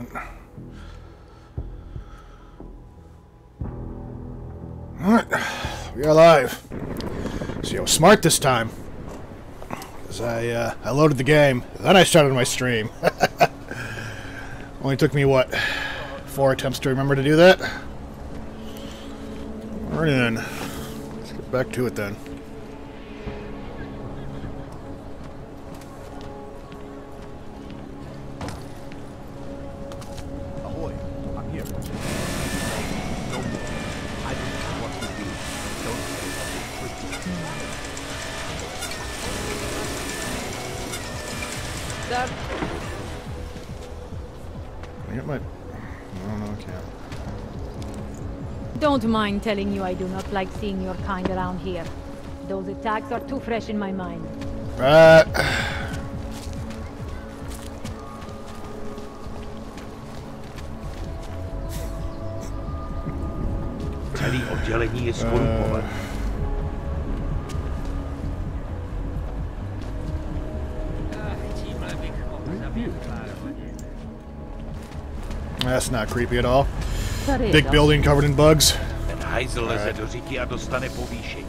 on. Alright, we are alive. See, I was smart this time. Because I loaded the game, then I started my stream. Only took me, what, 4 attempts to remember to do that? Alright then. Let's get back to it then. Ahoy, I'm here. No more. I don't know what to do. Don't say something tricky. Sir? Can I get my... No, I can't. Don't mind telling you I do not like seeing your kind around here. Those attacks are too fresh in my mind. Celý oddělení je skorumpované. That's not creepy at all. Big building covered in bugs. Ten hajzl leze do říky a dostane povýšení.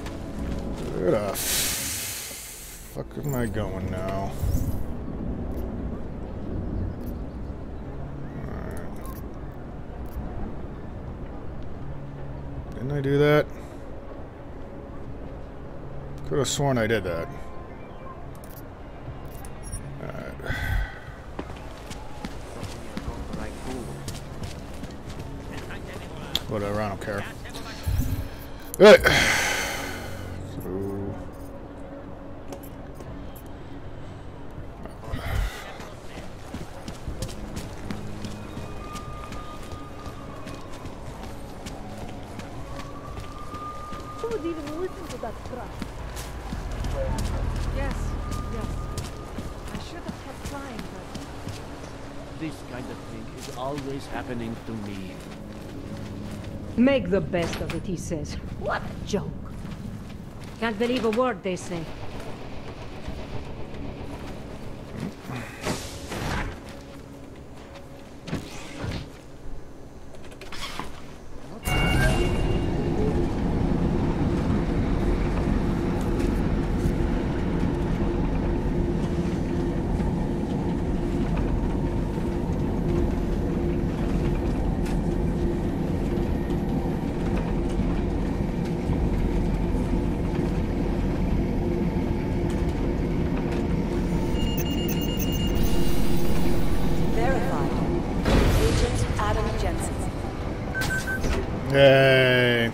Where the fuck am I going now? Alright. Didn't I do that? Could have sworn I did that. Alright. Whatever, I don't care. Alright. So... Who would even listen to that crap? Yes. I should have kept trying, but... This kind of thing is always happening to me. Make the best of it, he says. What a joke. Can't believe a word they say. Yay.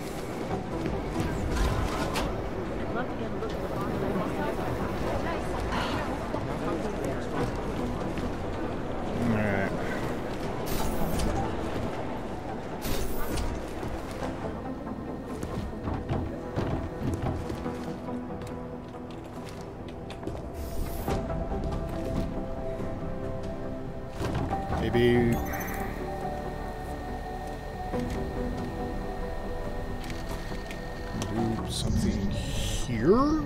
Alright. Maybe... do something here?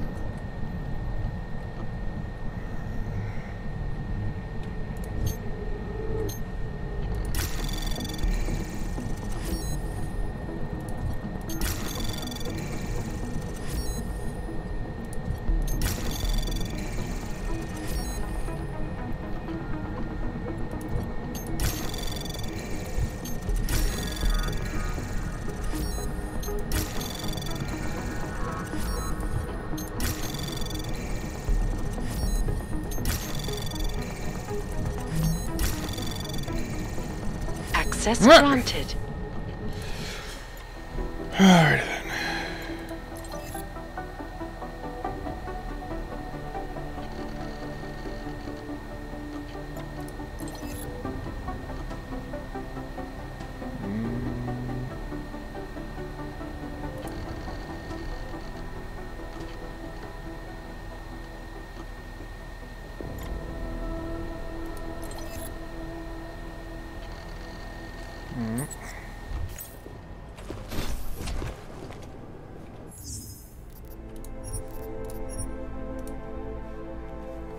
Access granted. Alright then.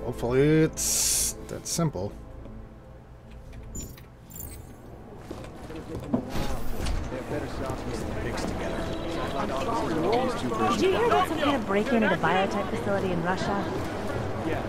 Hopefully it's that simple. you version. Did you hear about some kind of break-in at a biotech facility in Russia? Yeah.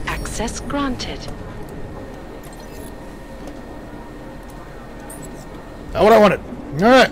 Access granted. That's what I wanted. All right.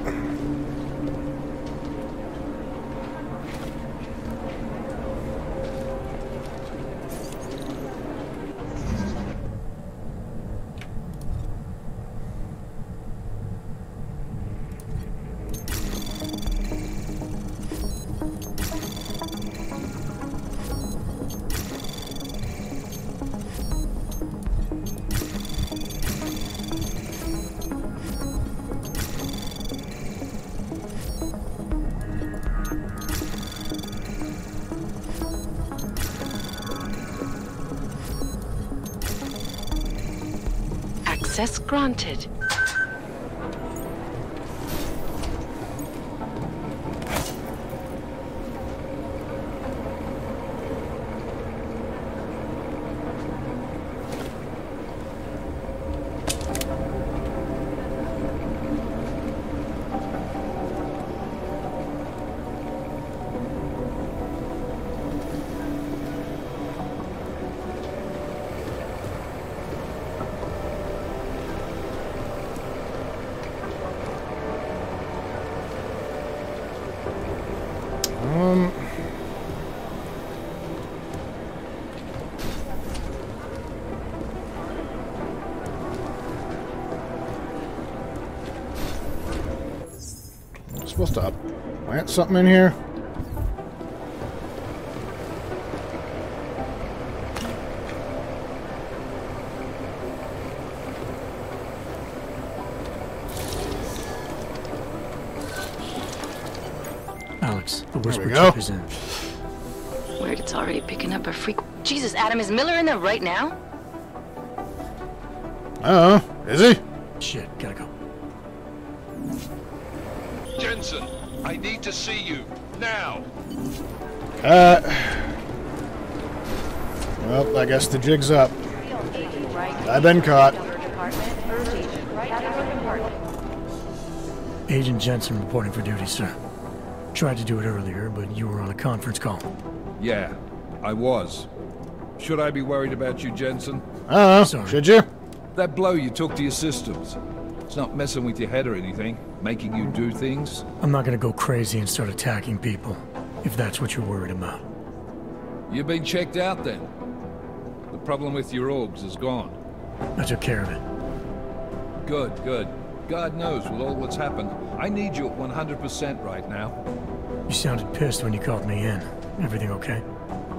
Access granted. Supposed to plant something in here. Alex, the whisper go. chip is in. Word, it's already picking up a freak. Jesus, Adam, is Miller in there right now? Oh, is he? Shit, gotta go. Jensen, I need to see you now. Well, I guess the jig's up. I've been caught. Agent Jensen reporting for duty, sir. Tried to do it earlier, but you were on a conference call. Yeah, I was. Should I be worried about you, Jensen? Sorry. Should you? That blow you took to your systems. It's not messing with your head or anything, making you do things. I'm not gonna go crazy and start attacking people, if that's what you're worried about. You've been checked out then. The problem with your orgs is gone. I took care of it. Good, good. God knows with all that's happened, I need you at 100% right now. You sounded pissed when you called me in. Everything okay?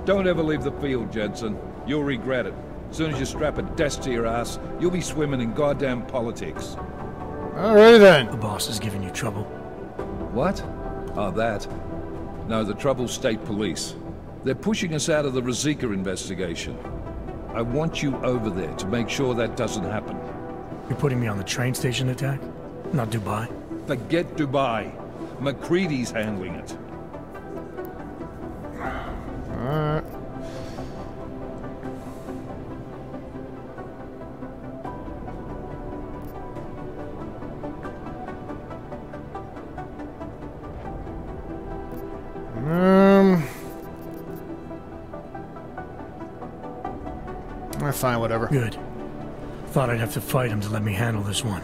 Don't ever leave the field, Jensen. You'll regret it. As soon as you strap a desk to your ass, you'll be swimming in goddamn politics. Alrighty then. The boss is giving you trouble. What? Oh, that. No, the trouble's state police. They're pushing us out of the Rosika investigation. I want you over there to make sure that doesn't happen. You're putting me on the train station attack? Not Dubai? Forget Dubai. McCready's handling it. Alright. Fine, whatever. Good. Thought I'd have to fight him to let me handle this one.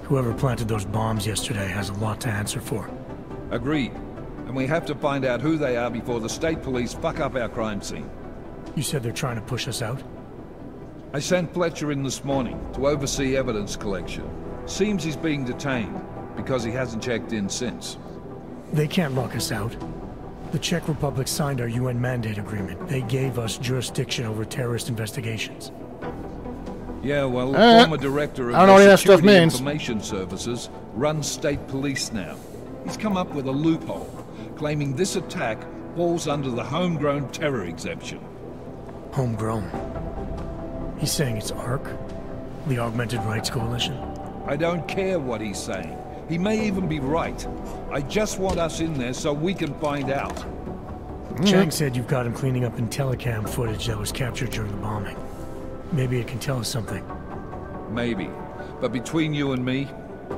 Whoever planted those bombs yesterday has a lot to answer for. Agreed. And we have to find out who they are before the state police fuck up our crime scene. You said they're trying to push us out? I sent Fletcher in this morning to oversee evidence collection. Seems he's being detained because he hasn't checked in since. They can't lock us out. The Czech Republic signed our UN mandate agreement. They gave us jurisdiction over terrorist investigations. Yeah, well, the former director of I don't know what the that stuff Security means. Information Services runs state police now. He's come up with a loophole, claiming this attack falls under the homegrown terror exemption. Homegrown. He's saying it's ARC? The Augmented Rights Coalition? I don't care what he's saying. He may even be right. I just want us in there so we can find out. Chang said you've got him cleaning up Intellicam footage that was captured during the bombing. Maybe it can tell us something. Maybe. But between you and me,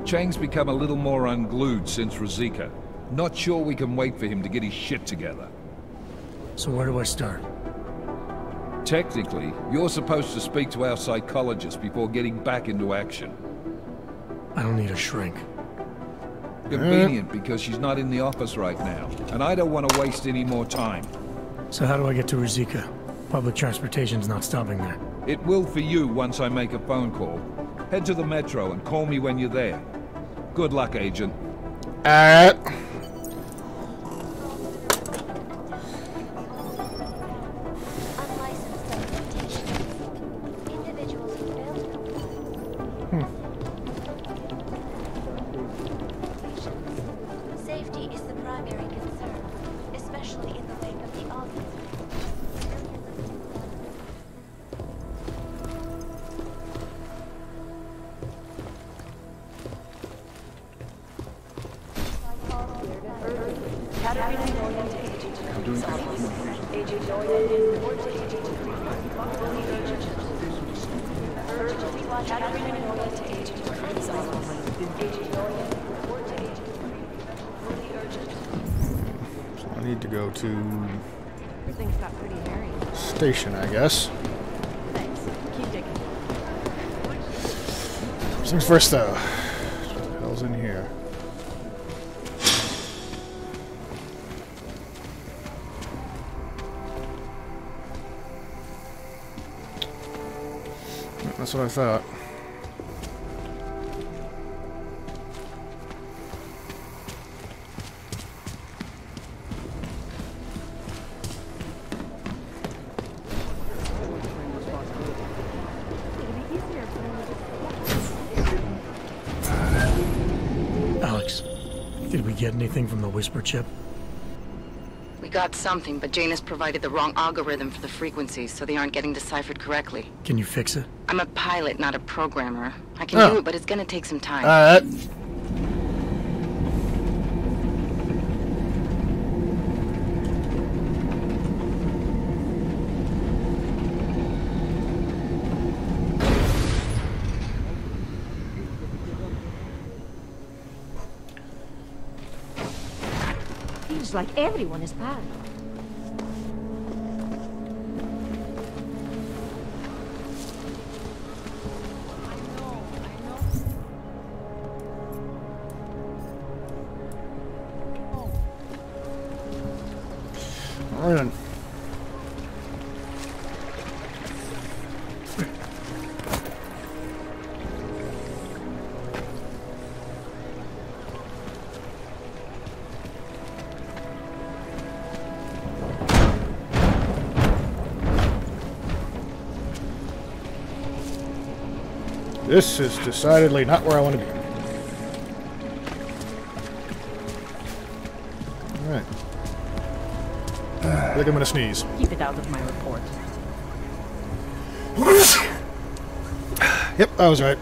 Chang's become a little more unglued since Ruzicka. Not sure we can wait for him to get his shit together. So where do I start? Technically, you're supposed to speak to our psychologist before getting back into action. I don't need a shrink. Convenient because she's not in the office right now, and I don't want to waste any more time. So how do I get to Ruzicka? Public transportation's not stopping there. It will for you once I make a phone call. Head to the metro and call me when you're there. Good luck, Agent. Alright. Safety is the primary concern, especially in the wake of the August. So I need to go to Everything's got pretty hairy. station, I guess. Thanks. Keep digging. First things first, though. What the hell's in here? That's what I thought. Alex, did we get anything from the Whisper chip? We got something, but Jane has provided the wrong algorithm for the frequencies, so they aren't getting deciphered correctly. Can you fix it? I'm a pilot, not a programmer. I can do it, but it's gonna take some time. Alright. Feels like everyone is bad. Alright then. This is decidedly not where I want to be. Alright. I think I'm gonna sneeze. Keep it out of my report. Yep, I was right.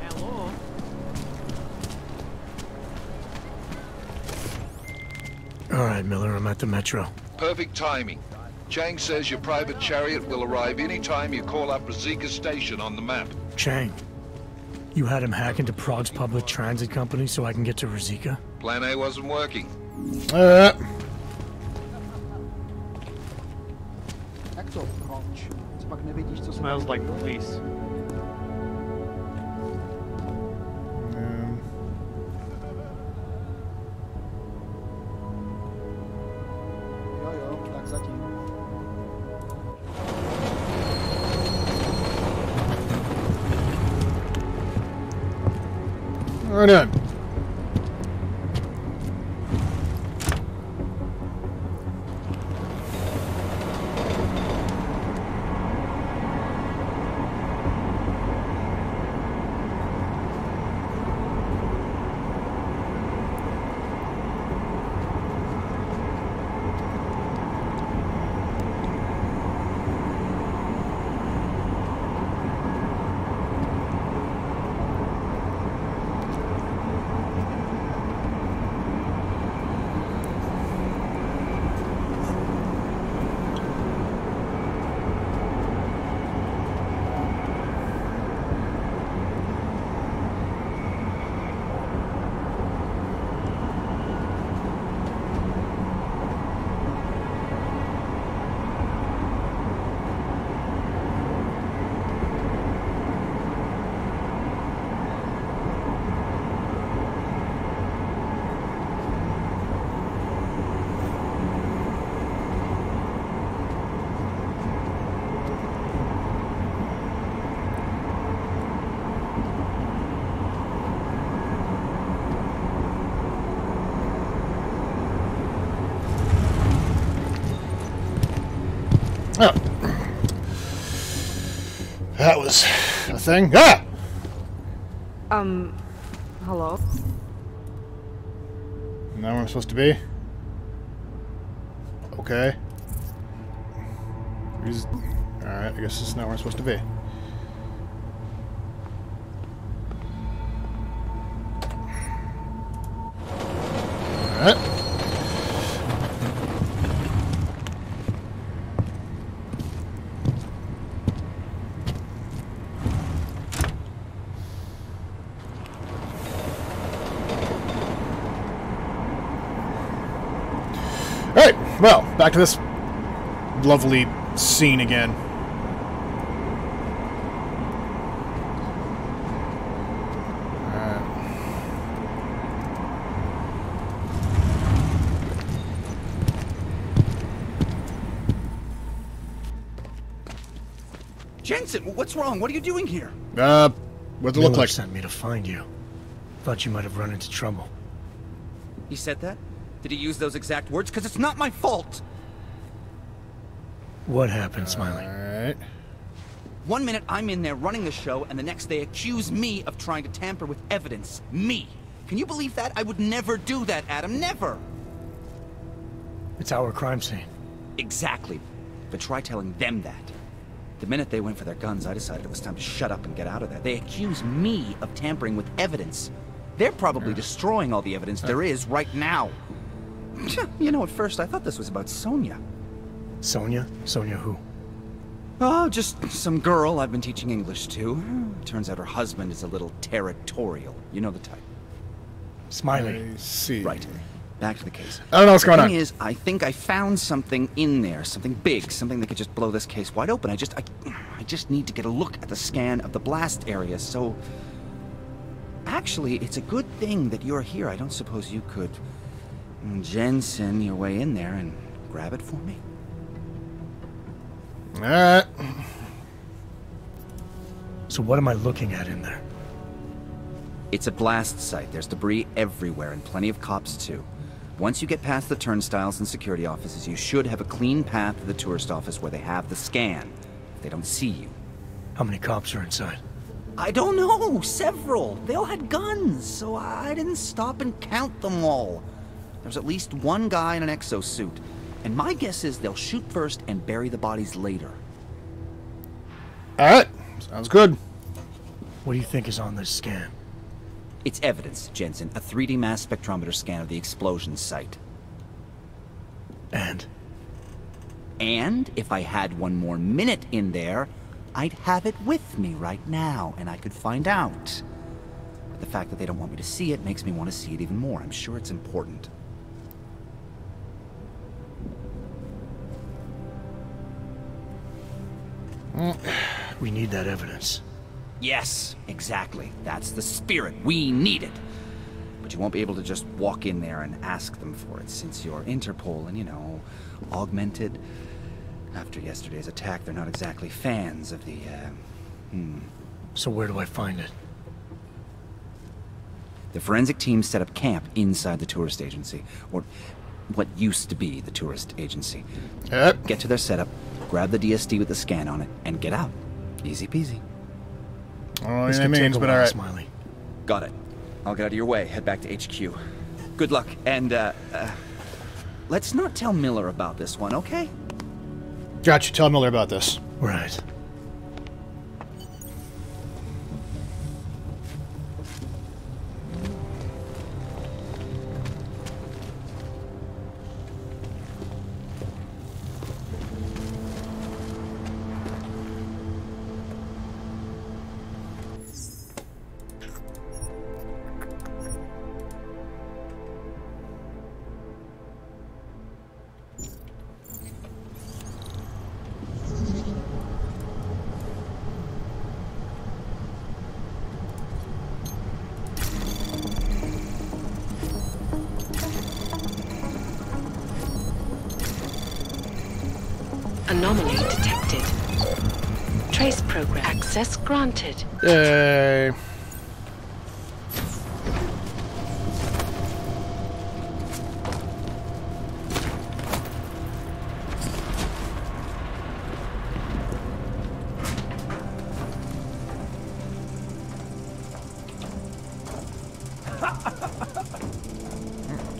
Hello? All right, Miller, I'm at the metro. Perfect timing. Chang says your private chariot will arrive any time you call up Ruzicka Station on the map. Chang, you had him hack into Prague's public transit company so I can get to Ruzicka? Plan A wasn't working. smells like police. Right on. Oh. That was a thing. Ah! Hello? Not where I'm supposed to be? Okay. Alright, I guess this is not where I'm supposed to be. Alright. Alright, well, back to this lovely scene again. Jensen, what's wrong? What are you doing here? What's it look like? Sent me to find you. Thought you might have run into trouble. He said that? Did he use those exact words? Because it's not my fault! What happened, Smiley? Alright. 1 minute I'm in there running the show, and the next they accuse me of trying to tamper with evidence. Me! Can you believe that? I would never do that, Adam. Never! It's our crime scene. Exactly. But try telling them that. The minute they went for their guns, I decided it was time to shut up and get out of there. They accuse me of tampering with evidence. They're probably destroying all the evidence there is right now. You know, at first I thought this was about Sonia. Sonia? Sonia who? Oh, just some girl I've been teaching English to. Turns out her husband is a little territorial. You know the type. Smiley. I see. Right. Back to the case. I don't know what's going on. The thing is, I think I found something in there. Something big. Something that could just blow this case wide open. I just need to get a look at the scan of the blast area, so... Actually, it's a good thing that you're here. I don't suppose you could... Jensen your way in there and grab it for me? Alright. So what am I looking at in there? It's a blast site. There's debris everywhere, and plenty of cops too. Once you get past the turnstiles and security offices, you should have a clean path to the tourist office where they have the scan. If they don't see you. How many cops are inside? I don't know. Several. They all had guns, so I didn't stop and count them all. There's at least one guy in an exosuit, and my guess is they'll shoot first and bury the bodies later. Alright, sounds good. What do you think is on this scan? It's evidence, Jensen. A 3D mass spectrometer scan of the explosion site. And? And if I had one more minute in there, I'd have it with me right now, and I could find out. But the fact that they don't want me to see it makes me want to see it even more. I'm sure it's important. We need that evidence. Yes, exactly. That's the spirit. We need it. But you won't be able to just walk in there and ask them for it, since you're Interpol and, you know, augmented. After yesterday's attack, they're not exactly fans of the, So where do I find it? The forensic team set up camp inside the tourist agency, or what used to be the tourist agency. Yep. Get to their setup, grab the DSD with the scan on it, and get out. Easy peasy. Oh, This yeah, could take means, a but while, alright. Smiley. Got it. I'll get out of your way, head back to HQ. Good luck, and, let's not tell Miller about this one, okay? Gotcha. Tell Miller about this. Right. Anomaly detected. Trace program access granted. Yay.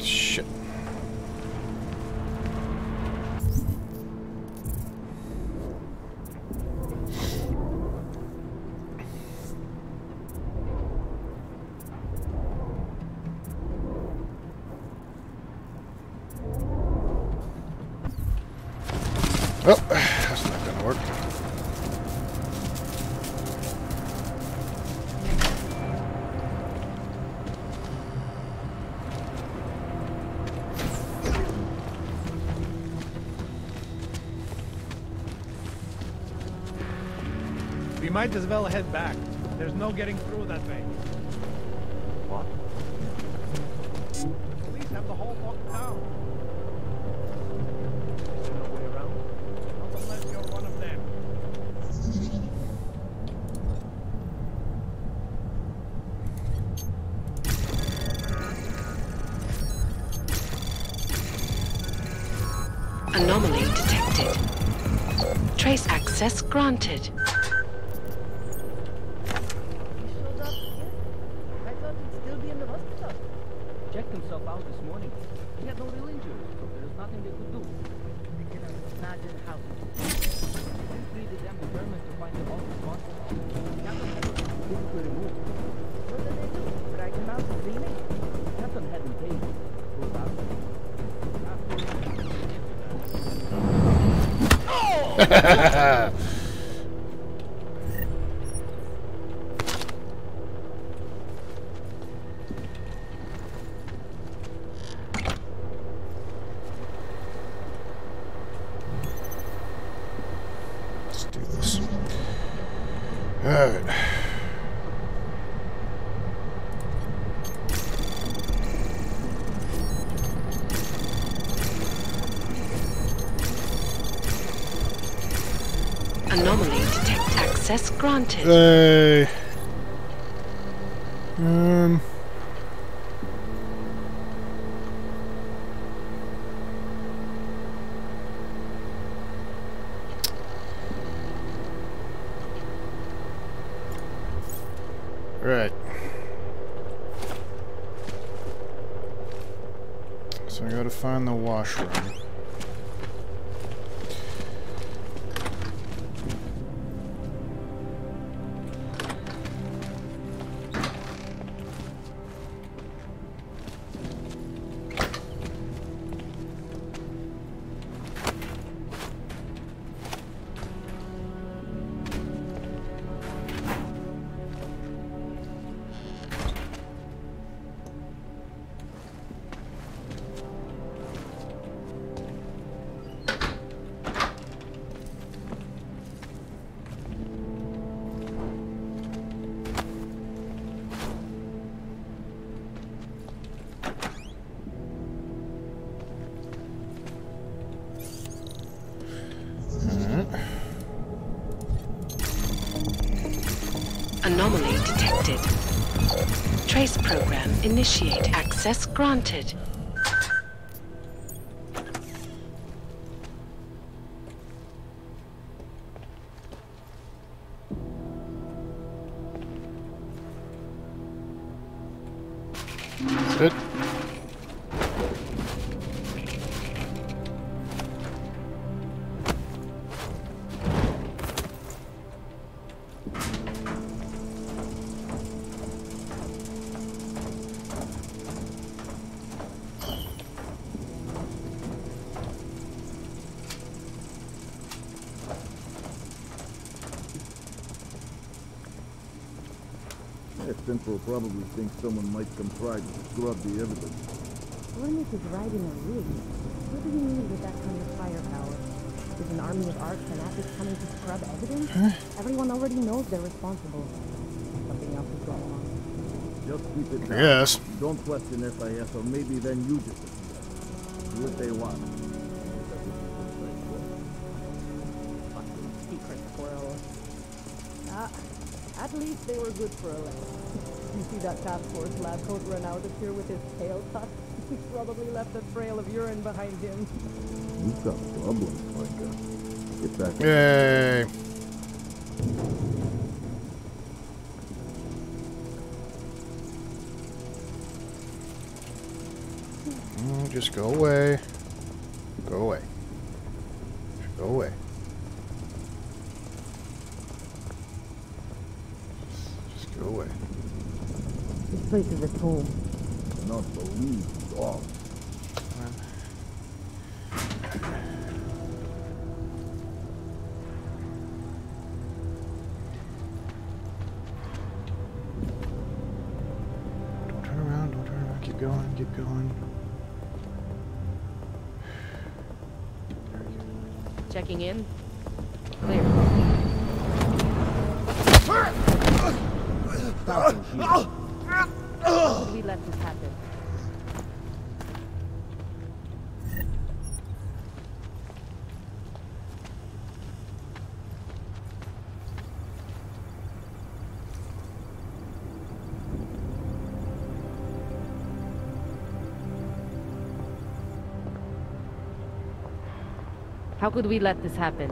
Shit. Oh, that's not gonna work. We might as well head back. There's no getting through that way. What? The police have the whole locked down. Is there no way around? Not unless you're one of them. Anomaly detected. Trace access granted. Checked himself out this morning. He had no real injuries, so there's nothing they could do. I cannot imagine how. They treated them determined to find the most responsible. Captain had them physically removed. What did they do? Drag him out screaming? Captain had them tased. Pulled out. Let's do this. Alright. Anomaly detect access granted. Hey. Right. So I gotta find the washroom. Anomaly detected. Trace program initiate. Access granted. That's it. Central probably thinks someone might come try to scrub the evidence. Hornet is riding a rig. What do you need with that kind of firepower? Is an army of arch fanatics coming to scrub evidence? Everyone already knows they're responsible. Something else is going on. Just keep it down. Yes. Don't question SIS, or maybe then you disappear. Do what they want. Fucking secret squirrels. At least they were good for a lab. You see that task force lab coat run out of here with his tail tucked? He probably left a trail of urine behind him. You've got problems, Micah. Get back. Yay. Just go away. Go away. Go away. Just go away. This place is at home. Not believe dogs. Don't turn around, don't turn around. Keep going, keep going. Checking in. Clear. How did we let this happen? How could we let this happen?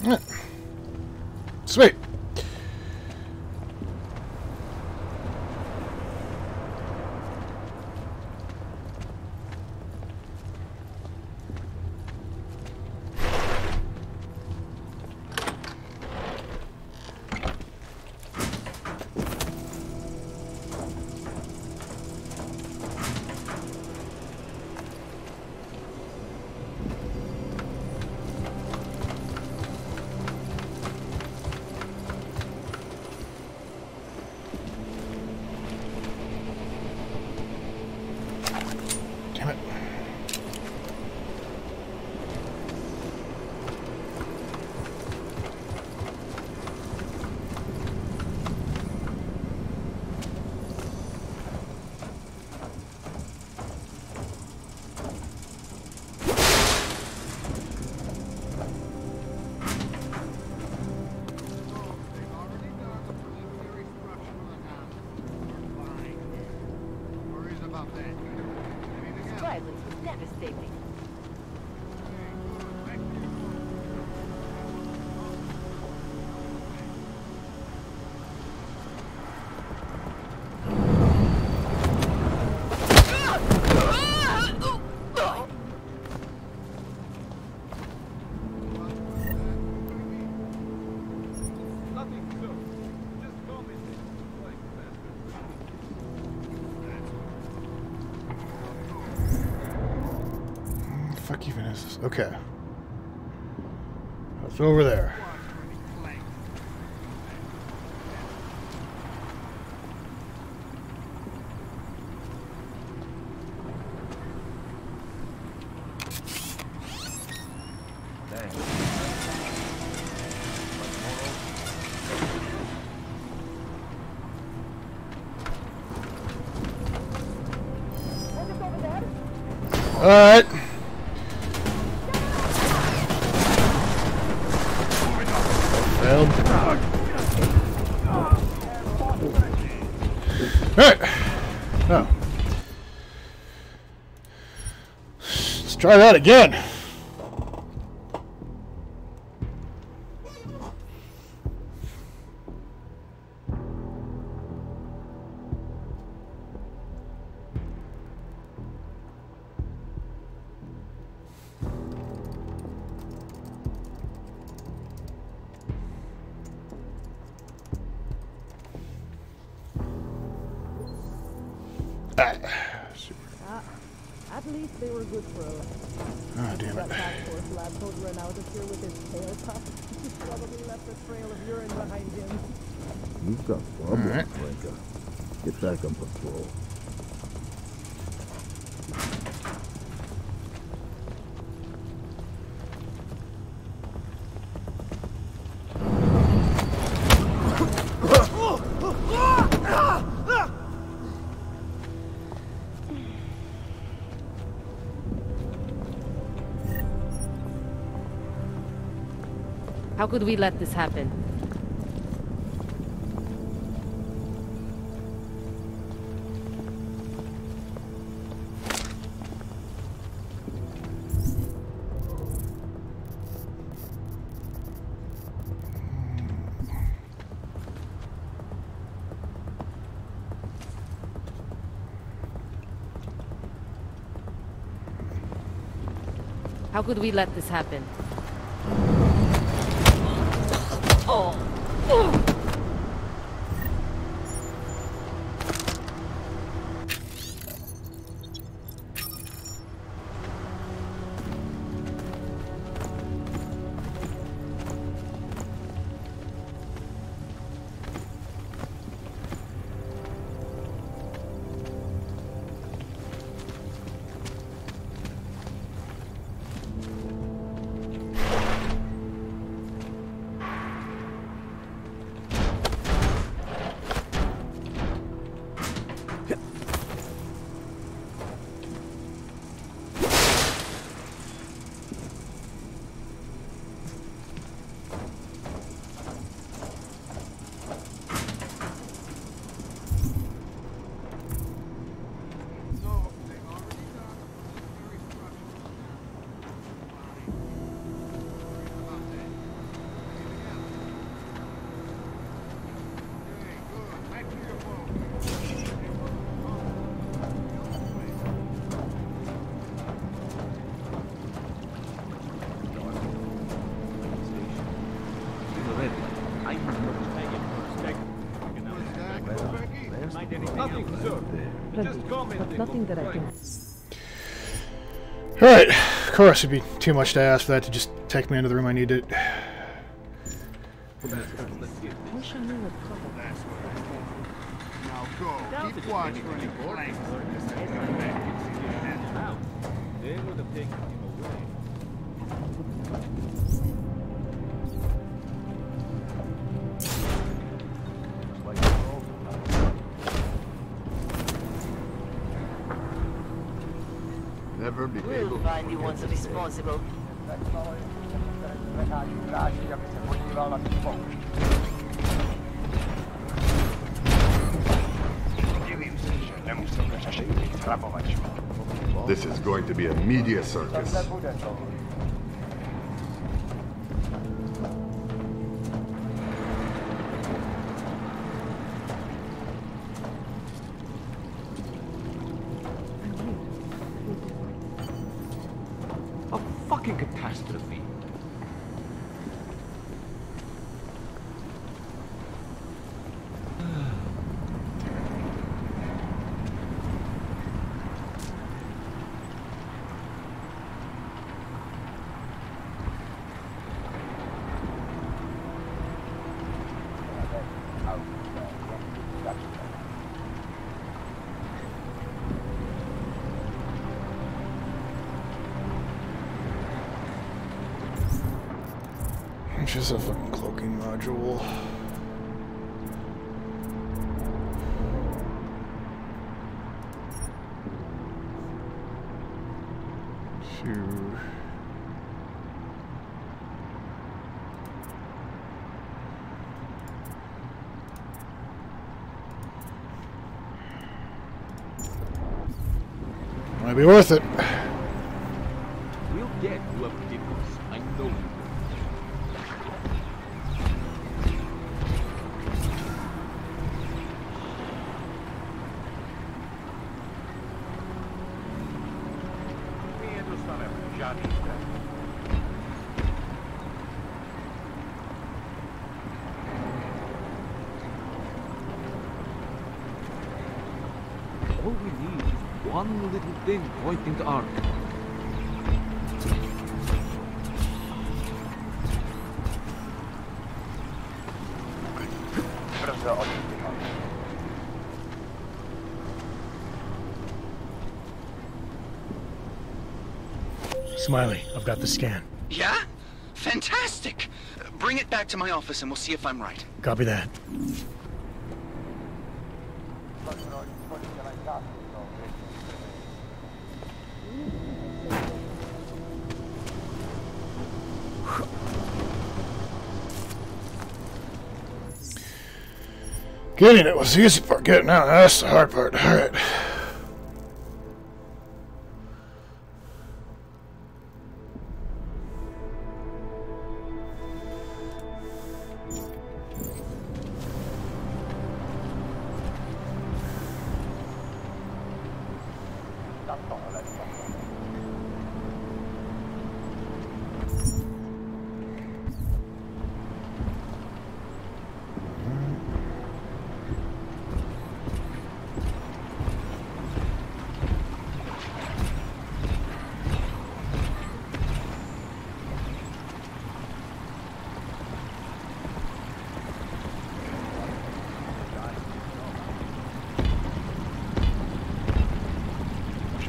All right. Sweet. Damn it. Violence was devastating. Fuck even is this? Okay. It's over there. Alright. Failed. Alright. Oh. Let's try that again. At least they were good for a laugh. Oh, damn it. That task force lab coat ran out of here with his tail cut. He probably left a trail of urine behind him. You've got problems, Franca. Get back on patrol. How could we let this happen? How could we let this happen? Nothing that I can. Alright, of course it'd be too much to ask for that to just take me into the room I needed. Wish I knew what trouble. Now go. Keep watch for any blanks. They would have taken him away. Never be We'll able find the ones responsible. This is going to be a media circus. A fucking catastrophe. Just a fucking cloaking module. to... Might be worth it. We'll get whoever did this. I know you. All we need is one little thing pointing to Ark. Smiley, I've got the scan. Yeah? Fantastic! Bring it back to my office and we'll see if I'm right. Copy that. Getting it was the easy part. Getting out, that's the hard part. Alright.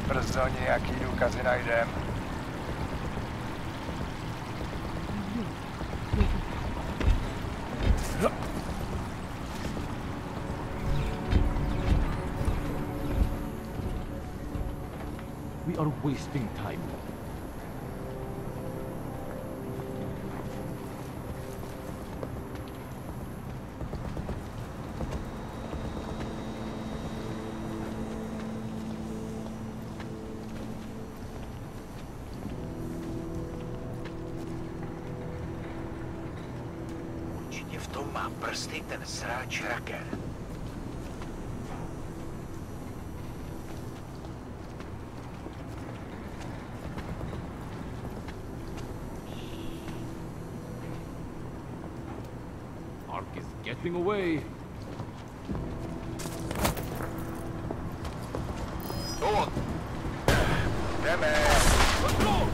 Brzo nějaký důkazy najdem. We are wasting time. Určitě v tom má prsty ten sráč Raker. Ark is getting away. Go! Jdeme! Let's go!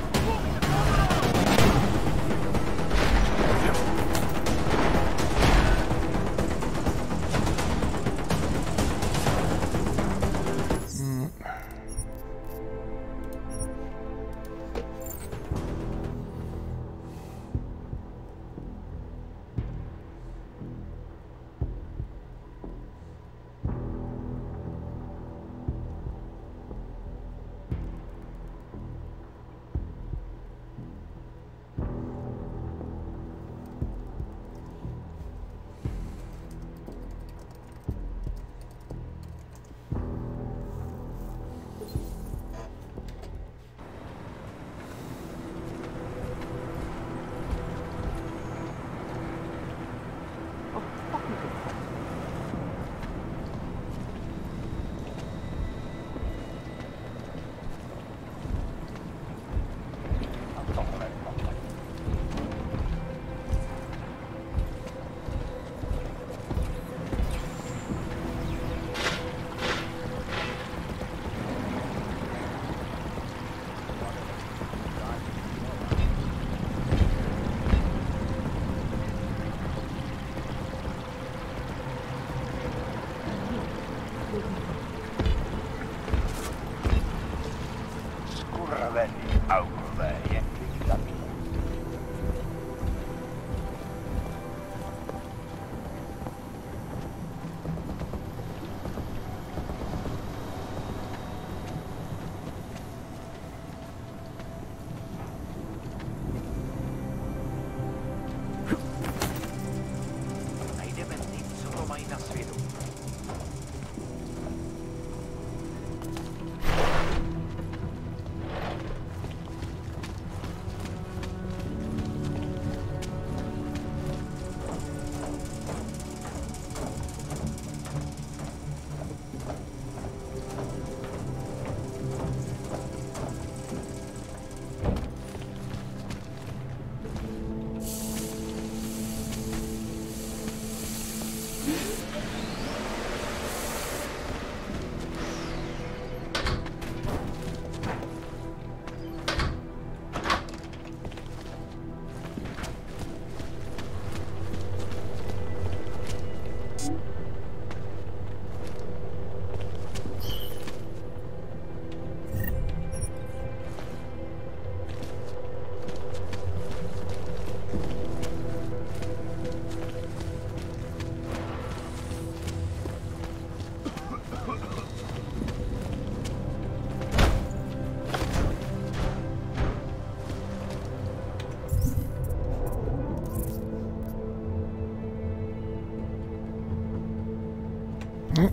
And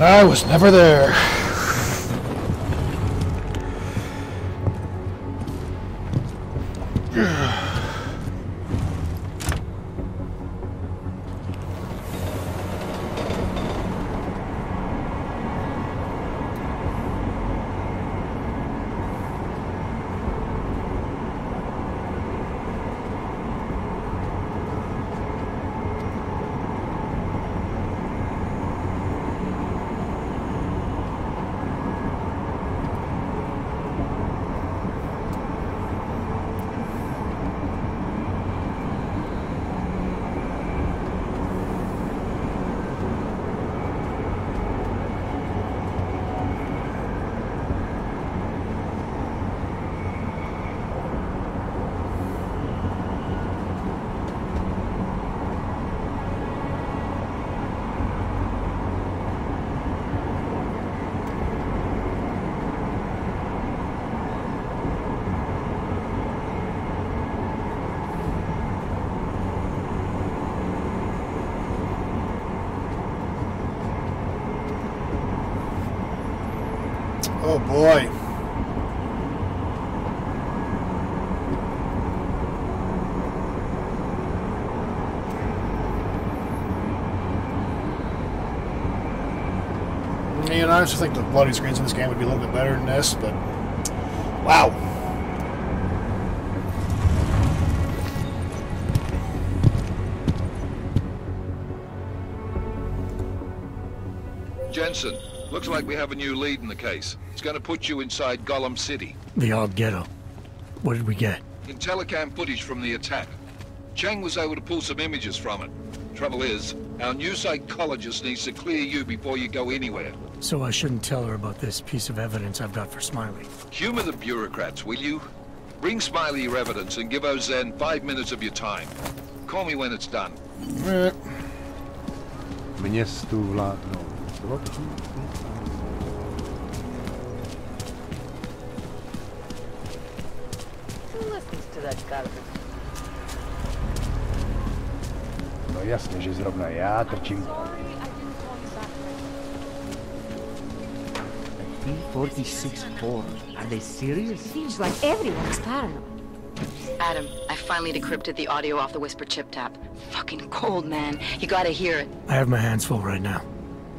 I was never there. Oh boy. You know, I just think the loading screens in this game would be a little bit better than this, but wow. Jensen, looks like we have a new lead in the case. It's going to put you inside Gollum City. The Og Ghetto. What did we get? Telecam footage from the attack. Chang was able to pull some images from it. Trouble is, our new psychologist needs to clear you before you go anywhere. So I shouldn't tell her about this piece of evidence I've got for Smiley. Humor the bureaucrats, will you? Bring Smiley your evidence and give Ozen 5 minutes of your time. Call me when it's done. Městu vládnou zločinci. Who listens to that garbage? No jasně, že zrovna já trčím. P-46-4. Are they serious? Seems like everyone's paranoid. Adam, I finally decrypted the audio off the Whisper chip tap. Fucking cold, man. You gotta hear it. I have my hands full right now.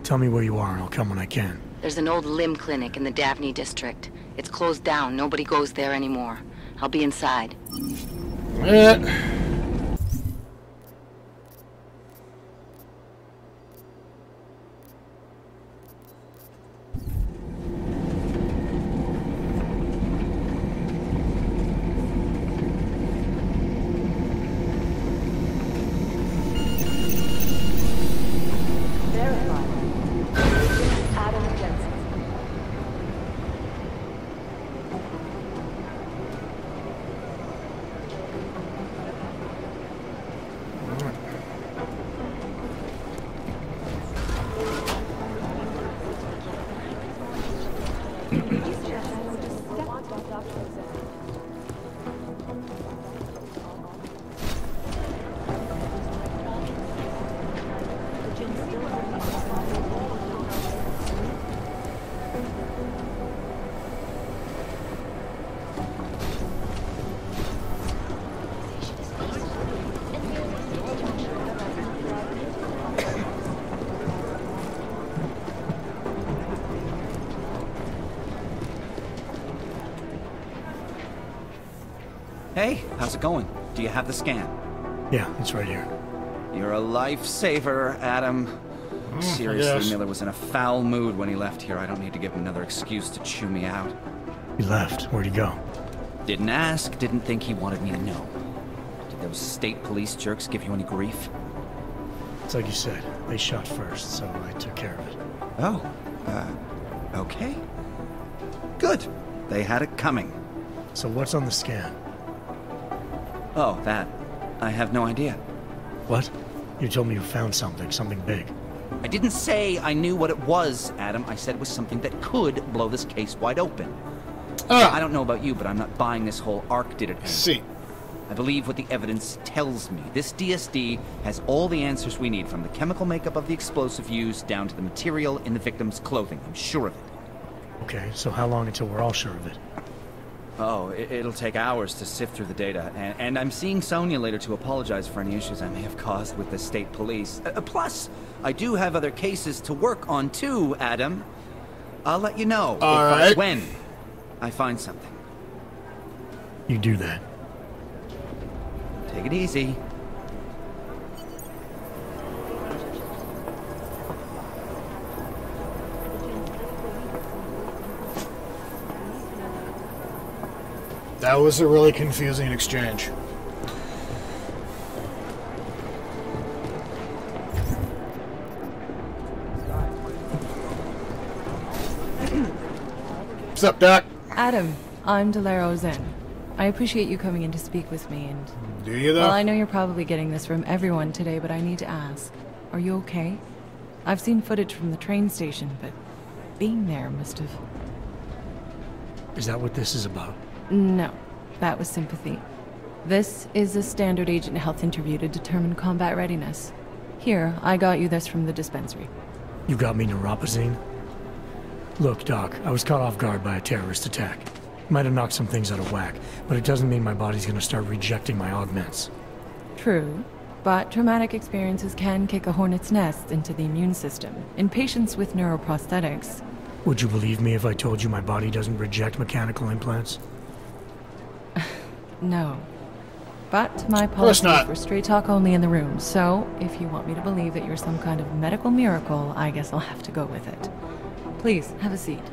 Tell me where you are and I'll come when I can. There's an old limb clinic in the Daphne district. It's closed down. Nobody goes there anymore. I'll be inside. Hey, how's it going? Do you have the scan? Yeah, it's right here. You're a lifesaver, Adam. Seriously, yes. Miller was in a foul mood when he left here. I don't need to give him another excuse to chew me out. He left. Where'd he go? Didn't ask, didn't think he wanted me to know. Did those state police jerks give you any grief? It's like you said. They shot first, so I took care of it. Oh, okay. Good. They had it coming. So what's on the scan? Oh, that. I have no idea. What? You told me you found something big. I didn't say I knew what it was, Adam. I said it was something that could blow this case wide open. I don't know about you, but I'm not buying this whole Ark did it thing. See. I believe what the evidence tells me. This DSD has all the answers we need, from the chemical makeup of the explosive used down to the material in the victim's clothing. I'm sure of it. Okay, so how long until we're all sure of it? Oh, it'll take hours to sift through the data, and I'm seeing Sonia later to apologize for any issues I may have caused with the state police. Plus, I do have other cases to work on too, Adam. I'll let you know when I find something. You do that. Take it easy. That was a really confusing exchange. What's up, Doc? Adam, I'm Delaro Zen. I appreciate you coming in to speak with me, and... Do you, though? Well, I know you're probably getting this from everyone today, but I need to ask. Are you okay? I've seen footage from the train station, but being there must have... Is that what this is about? No, that was sympathy. This is a standard agent health interview to determine combat readiness. Here, I got you this from the dispensary. You got me neuropazine? Look, Doc, I was caught off guard by a terrorist attack. Might have knocked some things out of whack, but it doesn't mean my body's gonna start rejecting my augments. True, but traumatic experiences can kick a hornet's nest into the immune system. In patients with neuroprosthetics... Would you believe me if I told you my body doesn't reject mechanical implants? No. But my policy is for straight talk only in the room, so if you want me to believe that you're some kind of medical miracle, I guess I'll have to go with it. Please, have a seat.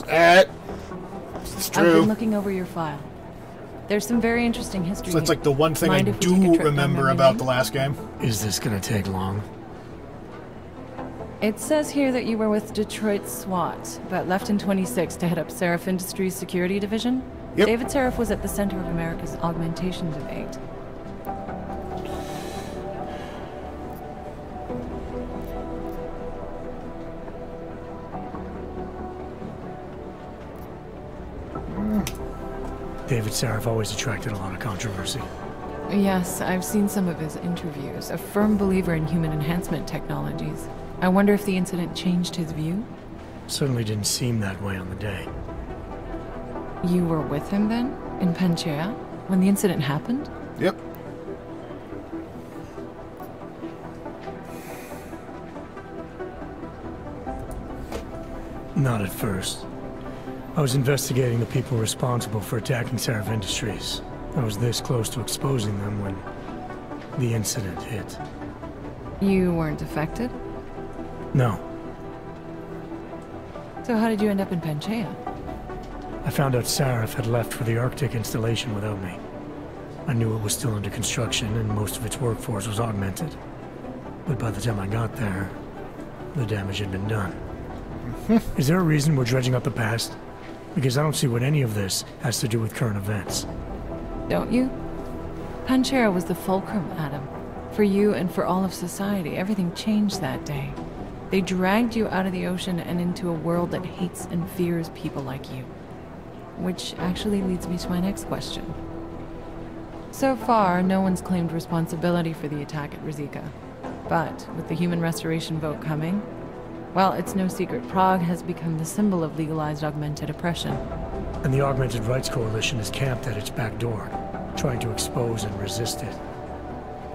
It's true. I've been looking over your file. There's some very interesting history. So it's like the one thing I do remember about the last game. Is this gonna take long? It says here that you were with Detroit SWAT, but left in 26 to head up Seraph Industries' security division. Yep. David Seraph was at the center of America's augmentation debate. David Seraph always attracted a lot of controversy. Yes, I've seen some of his interviews. A firm believer in human enhancement technologies. I wonder if the incident changed his view? Certainly didn't seem that way on the day. You were with him then? In Panchea? When the incident happened? Yep. Not at first. I was investigating the people responsible for attacking Seraph Industries. I was this close to exposing them when the incident hit. You weren't affected? No. So how did you end up in Panchea? I found out Seraph had left for the Arctic installation without me. I knew it was still under construction and most of its workforce was augmented. But by the time I got there, the damage had been done. Is there a reason we're dredging up the past? Because I don't see what any of this has to do with current events. Don't you? Panchea was the fulcrum, Adam. For you and for all of society, everything changed that day. They dragged you out of the ocean and into a world that hates and fears people like you. Which actually leads me to my next question. So far, no one's claimed responsibility for the attack at Rizika. But with the human restoration vote coming, well, it's no secret Prague has become the symbol of legalized augmented oppression. And the Augmented Rights Coalition is camped at its back door, trying to expose and resist it.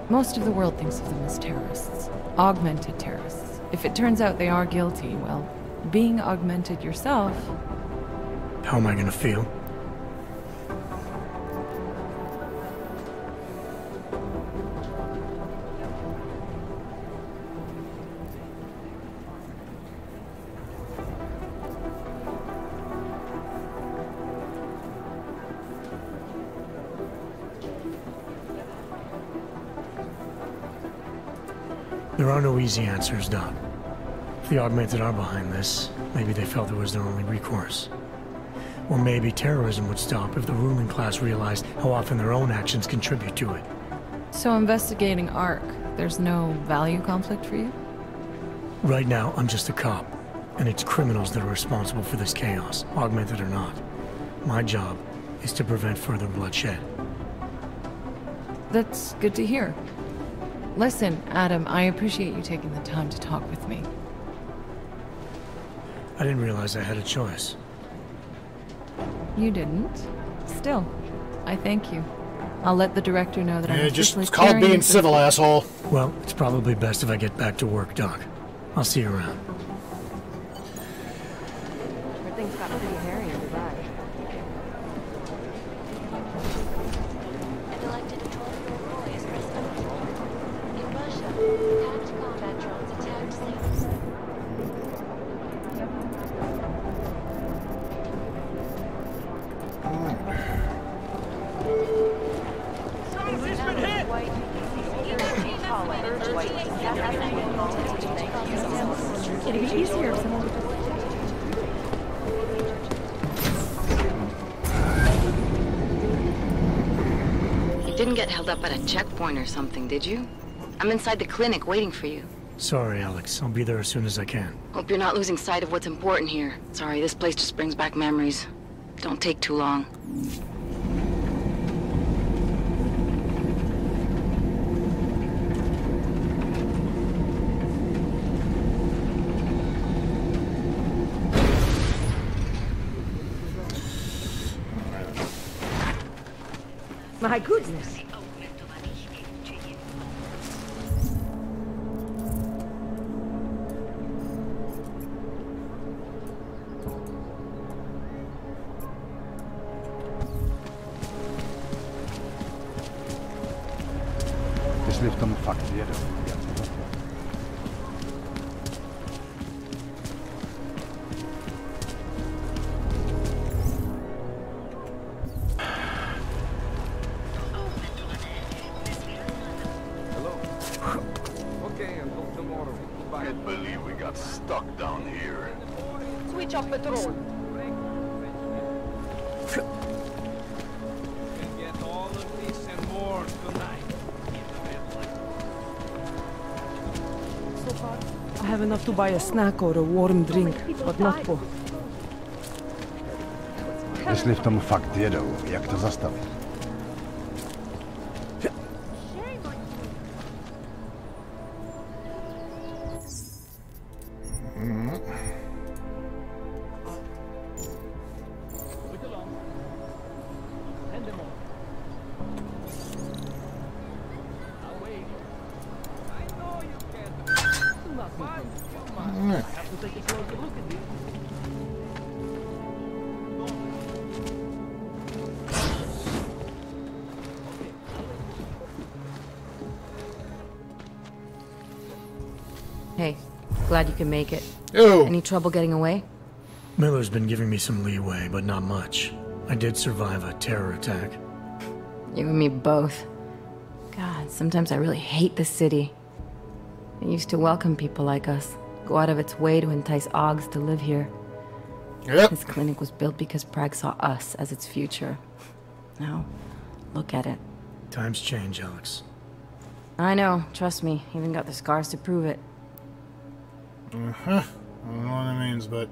Most of the world thinks of them as terrorists. Augmented terrorists. If it turns out they are guilty, well, being augmented yourself... How am I gonna feel? There are no easy answers, Doc. If the Augmented are behind this, maybe they felt it was their only recourse. Or maybe terrorism would stop if the ruling class realized how often their own actions contribute to it. So investigating ARC, there's no value conflict for you? Right now, I'm just a cop, and it's criminals that are responsible for this chaos, augmented or not. My job is to prevent further bloodshed. That's good to hear. Listen, Adam, I appreciate you taking the time to talk with me. I didn't realize I had a choice. You didn't? Still, I thank you. I'll let the director know that I'm just call it being civil, asshole. Well, it's probably best if I get back to work, Doc. I'll see you around. Everything's got pretty hairy in Dubai. An elected 12-year-old boy is president. In Russia, hacked combat drones attacked sailors. It'd be easier if someone would You didn't get held up at a checkpoint or something, did you? I'm inside the clinic waiting for you. Sorry, Alex. I'll be there as soon as I can. Hope you're not losing sight of what's important here. Sorry, this place just brings back memories. Don't take too long. My goodness. Jestli v tom fakt jedou, jak to zaplatit. Can't believe we got stuck down here. Switch up patrol. Get all of this and more tonight. So far, I have enough to buy a snack or a warm drink, but not more. Jestli v tom fakt jedou, jak to zastavit? Hey, glad you can make it. Ew. Any trouble getting away? Miller's been giving me some leeway, but not much. I did survive a terror attack. You and me both. God, sometimes I really hate this city. It used to welcome people like us, go out of its way to entice Augs to live here. Yep. This clinic was built because Prague saw us as its future. Now, look at it. Times change, Alex. I know, trust me, even got the scars to prove it. Uh-huh. I don't know what that means, but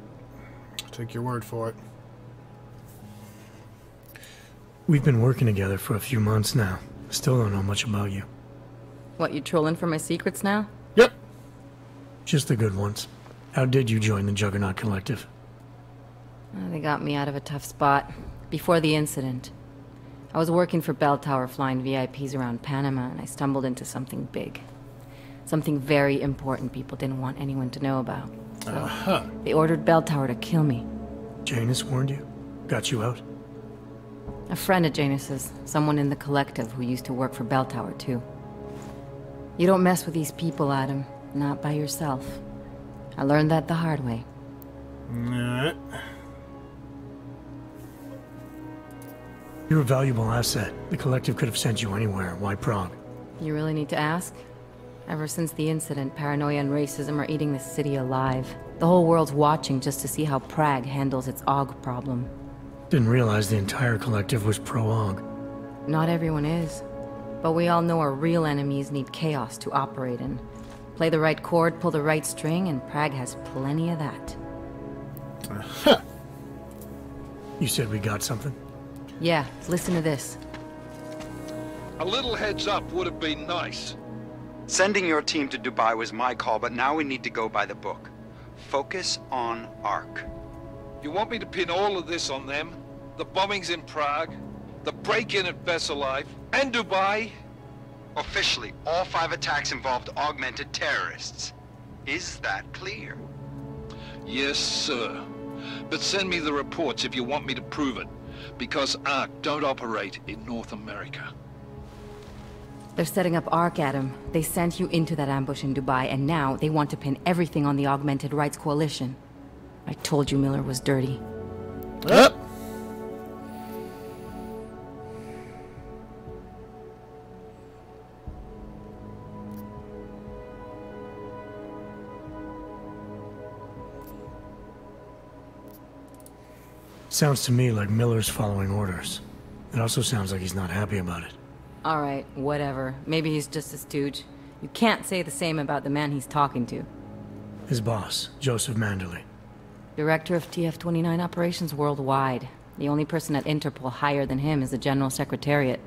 I'll take your word for it. We've been working together for a few months now. Still don't know much about you. What, you trolling for my secrets now? Yep. Just the good ones. How did you join the Juggernaut Collective? They got me out of a tough spot. Before the incident. I was working for Bell Tower flying VIPs around Panama, and I stumbled into something big. Something very important people didn't want anyone to know about. So they ordered Bell Tower to kill me. Janus warned you? Got you out? A friend of Janus's, someone in the collective who used to work for Bell Tower too. You don't mess with these people, Adam. Not by yourself. I learned that the hard way. Alright. You're a valuable asset. The collective could have sent you anywhere. Why Prague? You really need to ask? Ever since the incident, paranoia and racism are eating this city alive. The whole world's watching just to see how Prague handles its AUG problem. Didn't realize the entire collective was pro-AUG. Not everyone is. But we all know our real enemies need chaos to operate in. Play the right chord, pull the right string, and Prague has plenty of that. You said we got something? Yeah, listen to this. A little heads up would have been nice. Sending your team to Dubai was my call, but now we need to go by the book. Focus on Ark. You want me to pin all of this on them? The bombings in Prague, the break-in at Vesalife, and Dubai? Officially, all 5 attacks involved augmented terrorists. Is that clear? Yes, sir. But send me the reports if you want me to prove it, because Ark don't operate in North America. They're setting up Ark, Adam. They sent you into that ambush in Dubai, and now they want to pin everything on the Augmented Rights Coalition. I told you Miller was dirty. Yep. Sounds to me like Miller's following orders. It also sounds like he's not happy about it. Alright, whatever. Maybe he's just a stooge. You can't say the same about the man he's talking to. His boss, Joseph Manderley. Director of TF-29 operations worldwide. The only person at Interpol higher than him is the General Secretariat.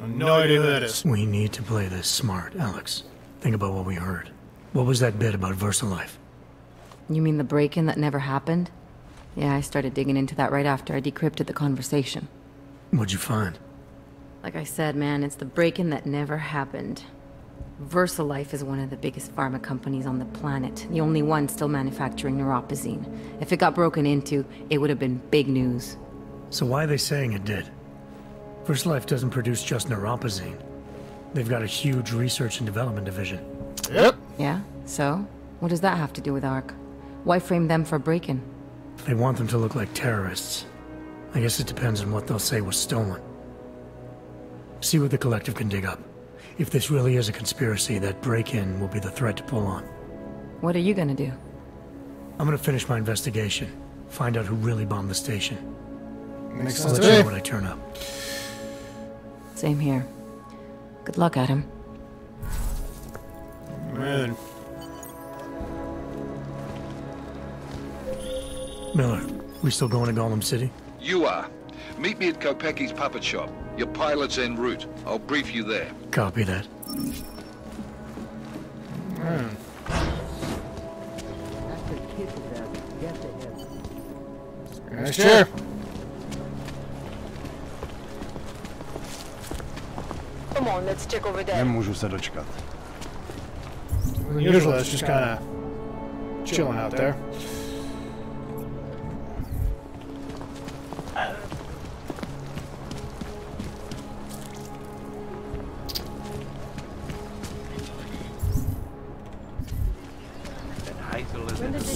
No idea who that is. We need to play this smart, Alex. Think about what we heard. What was that bit about VersaLife? You mean the break-in that never happened? Yeah, I started digging into that right after I decrypted the conversation. What'd you find? Like I said, man, it's the break-in that never happened. VersaLife is one of the biggest pharma companies on the planet. The only one still manufacturing neuropozyne. If it got broken into, it would have been big news. So why are they saying it did? VersaLife doesn't produce just neuropozyne. They've got a huge research and development division. Yep. Yeah? So? What does that have to do with Ark? Why frame them for break-in? They want them to look like terrorists. I guess it depends on what they'll say was stolen. See what the collective can dig up. If this really is a conspiracy, that break-in will be the thread to pull on. What are you gonna do? I'm gonna finish my investigation. Find out who really bombed the station. Makes I'll sense let to you me. know when I turn up. Same here. Good luck, Adam. Man. Miller, we still going to Gollum City? You are. Meet me at Kopecki's puppet shop. Your pilot's en route. I'll brief you there. Copy that. Nice chair. Come on, let's check over there. Nemůžu se dočkat. Usually it's just kind of chilling out there.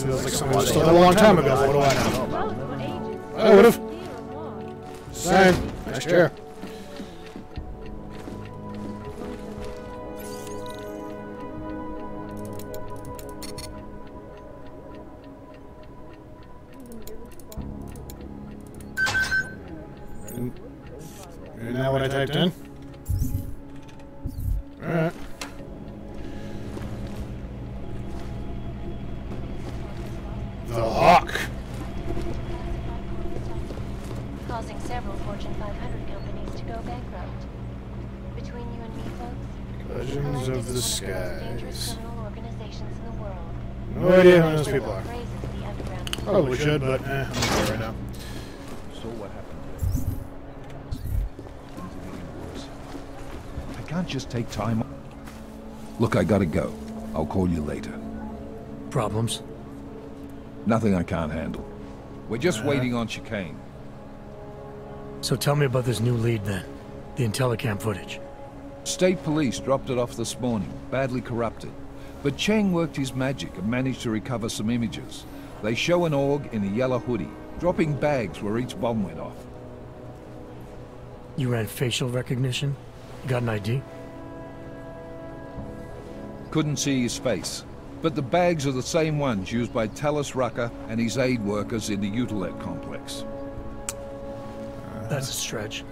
Feels like someone stole a long time ago. What do I know? I would have. Same. Nice chair. Isn't that what I typed in? Alright. The Hawk. Causing several Fortune 500 companies to go bankrupt. Between you and me, folks, Legends of the Collective is one of the most dangerous Skies. criminal organizations in the world. No idea who those people are. Praises the underground. Probably should, but I'm okay right now. So what happened there? Things are getting worse. I can't just take time off. Look, I gotta go. I'll call you later. Problems? Nothing I can't handle. We're just waiting on chicane. So tell me about this new lead then. The Intellicam footage. State police dropped it off this morning, badly corrupted. But Cheng worked his magic and managed to recover some images. They show an org in a yellow hoodie, dropping bags where each bomb went off. You ran facial recognition? You got an ID? Couldn't see his face. But the bags are the same ones used by Talis Rucker and his aid workers in the Utilet complex. That's a stretch.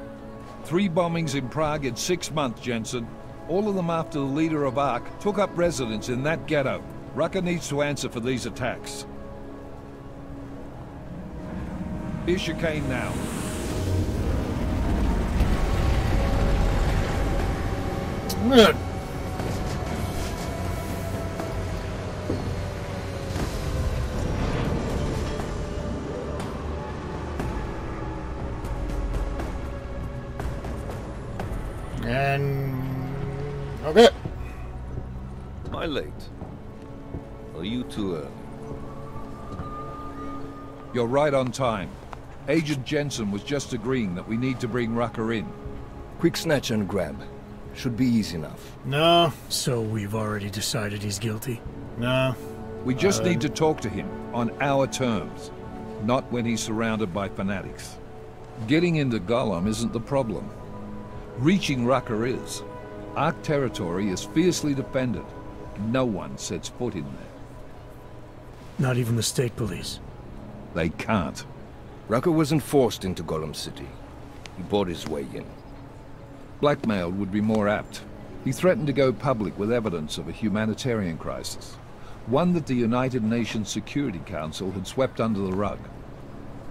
3 bombings in Prague in 6 months, Jensen. All of them after the leader of Ark took up residence in that ghetto. Rucker needs to answer for these attacks. Here's chicane now. Good. And okay. Am I late? Are you too early? You're right on time. Agent Jensen was just agreeing that we need to bring Rucker in. Quick snatch and grab. Should be easy enough. No. So we've already decided he's guilty? No. We just need to talk to him on our terms, not when he's surrounded by fanatics. Getting into Gollum isn't the problem. Reaching Rucker is. Ark territory is fiercely defended. No one sets foot in there. Not even the state police? They can't. Rucker wasn't forced into Gollum City. He bought his way in. Blackmail would be more apt. He threatened to go public with evidence of a humanitarian crisis. One that the United Nations Security Council had swept under the rug.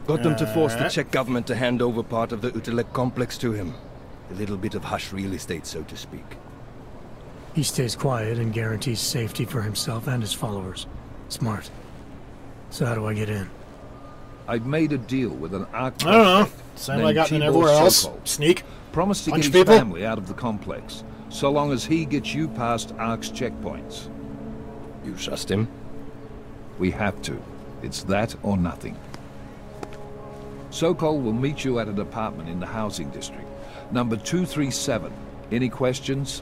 Got them to force the Czech government to hand over part of the Utelek complex to him. A little bit of hush real estate, so to speak. He stays quiet and guarantees safety for himself and his followers. Smart. So how do I get in? I've made a deal with an Ark I don't know. Same I got in everywhere else. Sneak. Promise to Punch get his people. family out of the complex, so long as he gets you past Ark's checkpoints. You trust him? We have to. It's that or nothing. Sokol will meet you at an apartment in the housing district. Number 237. Any questions?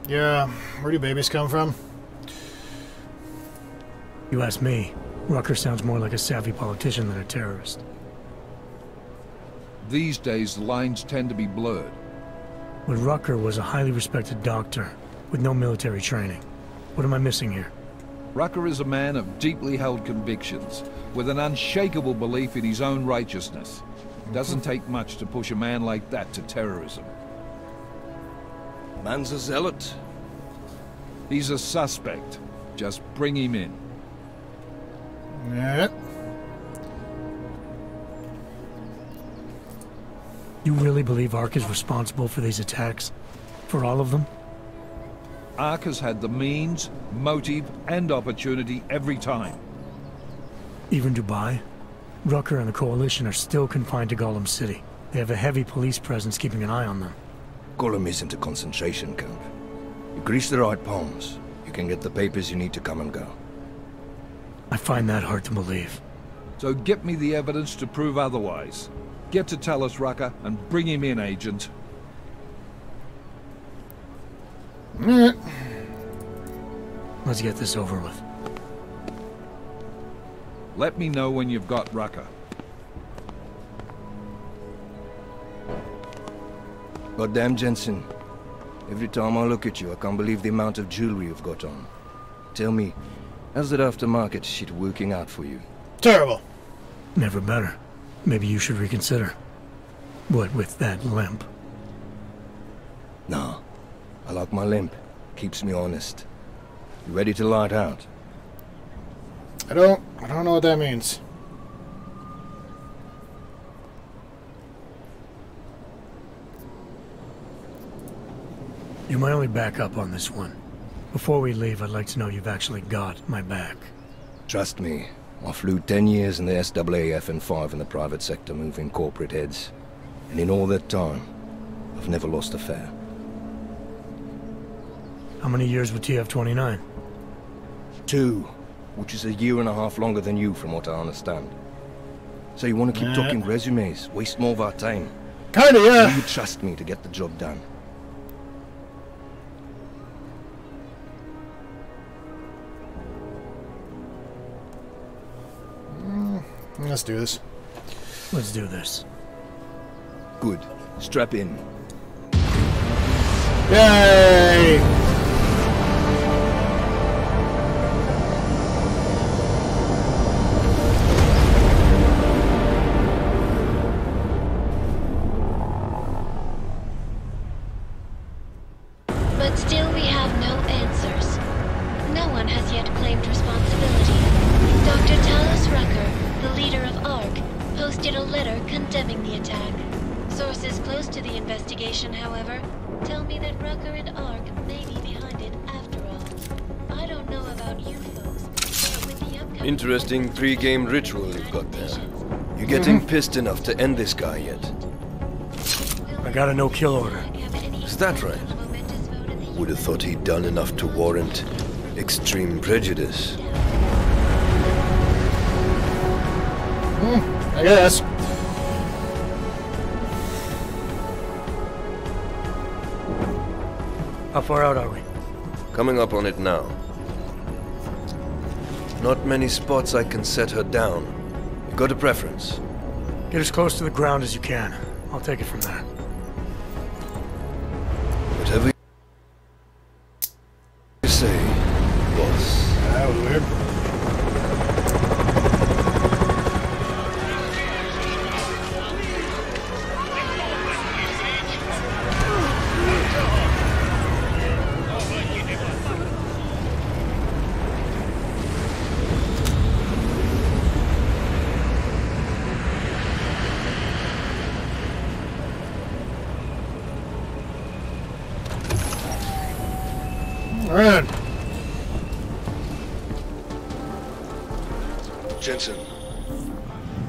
Yeah. Where do babies come from? You ask me. Rucker sounds more like a savvy politician than a terrorist. These days, the lines tend to be blurred. But Rucker was a highly respected doctor, with no military training. What am I missing here? Rucker is a man of deeply held convictions, with an unshakable belief in his own righteousness. It doesn't take much to push a man like that to terrorism. Man's a zealot. He's a suspect. Just bring him in. Yeah. You really believe Ark is responsible for these attacks? For all of them? Ark has had the means, motive, and opportunity every time. Even Dubai? Rucker and the Coalition are still confined to Gollum City. They have a heavy police presence keeping an eye on them. Gollum isn't a concentration camp. You grease the right palms, you can get the papers you need to come and go. I find that hard to believe. So get me the evidence to prove otherwise. Get to tell us, Rucker, and bring him in, Agent. Let's get this over with. Let me know when you've got Rucker. Goddamn, Jensen. Every time I look at you, I can't believe the amount of jewelry you've got on. Tell me, how's that aftermarket shit working out for you? Terrible. Never better. Maybe you should reconsider. What with that limp? Nah. I like my limp. Keeps me honest. You ready to light out? I don't know what that means. You're my only backup on this one. Before we leave, I'd like to know you've actually got my back. Trust me. I flew 10 years in the SAAF and 5 in the private sector moving corporate heads. And in all that time, I've never lost a fare. How many years with TF-29? 2, which is a year and a half longer than you from what I understand. So you want to keep talking resumes, waste more of our time? Kinda, yeah. Do you trust me to get the job done? Let's do this. Let's do this. Good. Strap in. Yay! But still we have no answers. No one has yet claimed responsibility. Dr. Talos Rucker, the leader of ARC, posted a letter condemning the attack. Sources close to the investigation, however, tell me that Rucker and Ark may be behind it after all. I don't know about you folks, but with the upcoming... Interesting pre-game ritual you've got there. You getting pissed enough to end this guy yet? I got a no-kill order. Is that right? Would have thought he'd done enough to warrant extreme prejudice. I guess. How far out are we? Coming up on it now. Not many spots I can set her down. You got a preference? Get as close to the ground as you can. I'll take it from there. Whatever you say, boss. That was weird. Alright. Jensen,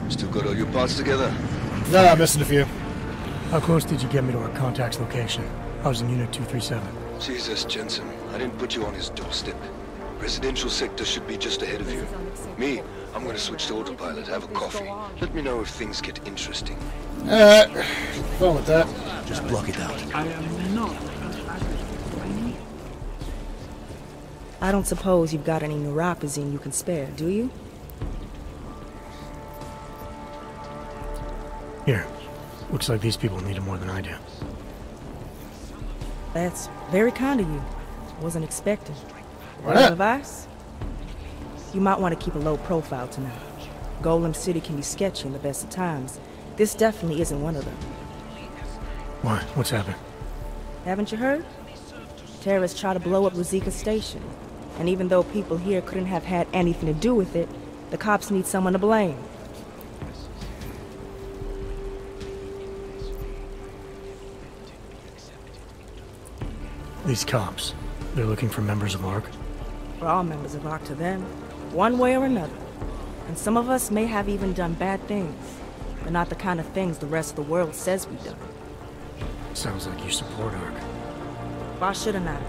still got all your parts together? No, I'm missing a few. How close did you get me to our contact's location? I was in Unit 237. Jesus, Jensen, I didn't put you on his doorstep. Residential sector should be just ahead of you. Me, I'm gonna switch to autopilot, have a coffee. Let me know if things get interesting. Alright. Fun with that. Just block it out. I am not. I don't suppose you've got any neuropazine you can spare, do you? Here. Looks like these people need it more than I do. That's very kind of you. Wasn't expecting. Why Word not? of advice? You might want to keep a low profile tonight. Golem City can be sketchy in the best of times. This definitely isn't one of them. Why? What's happened? Haven't you heard? Terrorists try to blow up Ruzika Station. And even though people here couldn't have had anything to do with it, the cops need someone to blame. These cops, they're looking for members of ARC? We're all members of ARC to them, one way or another. And some of us may have even done bad things, but not the kind of things the rest of the world says we've done. Sounds like you support ARC. Why should I not?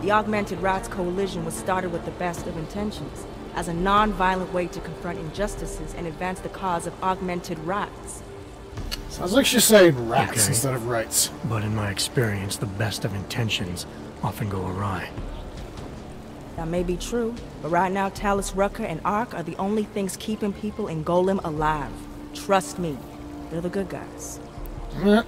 The Augmented Rights Coalition was started with the best of intentions, as a non-violent way to confront injustices and advance the cause of augmented rights. Sounds like she's saying rats Okay. instead of rights. But in my experience, the best of intentions often go awry. That may be true, but right now Talus, Rucker, and Ark are the only things keeping people in Golem alive. Trust me, they're the good guys. Yeah.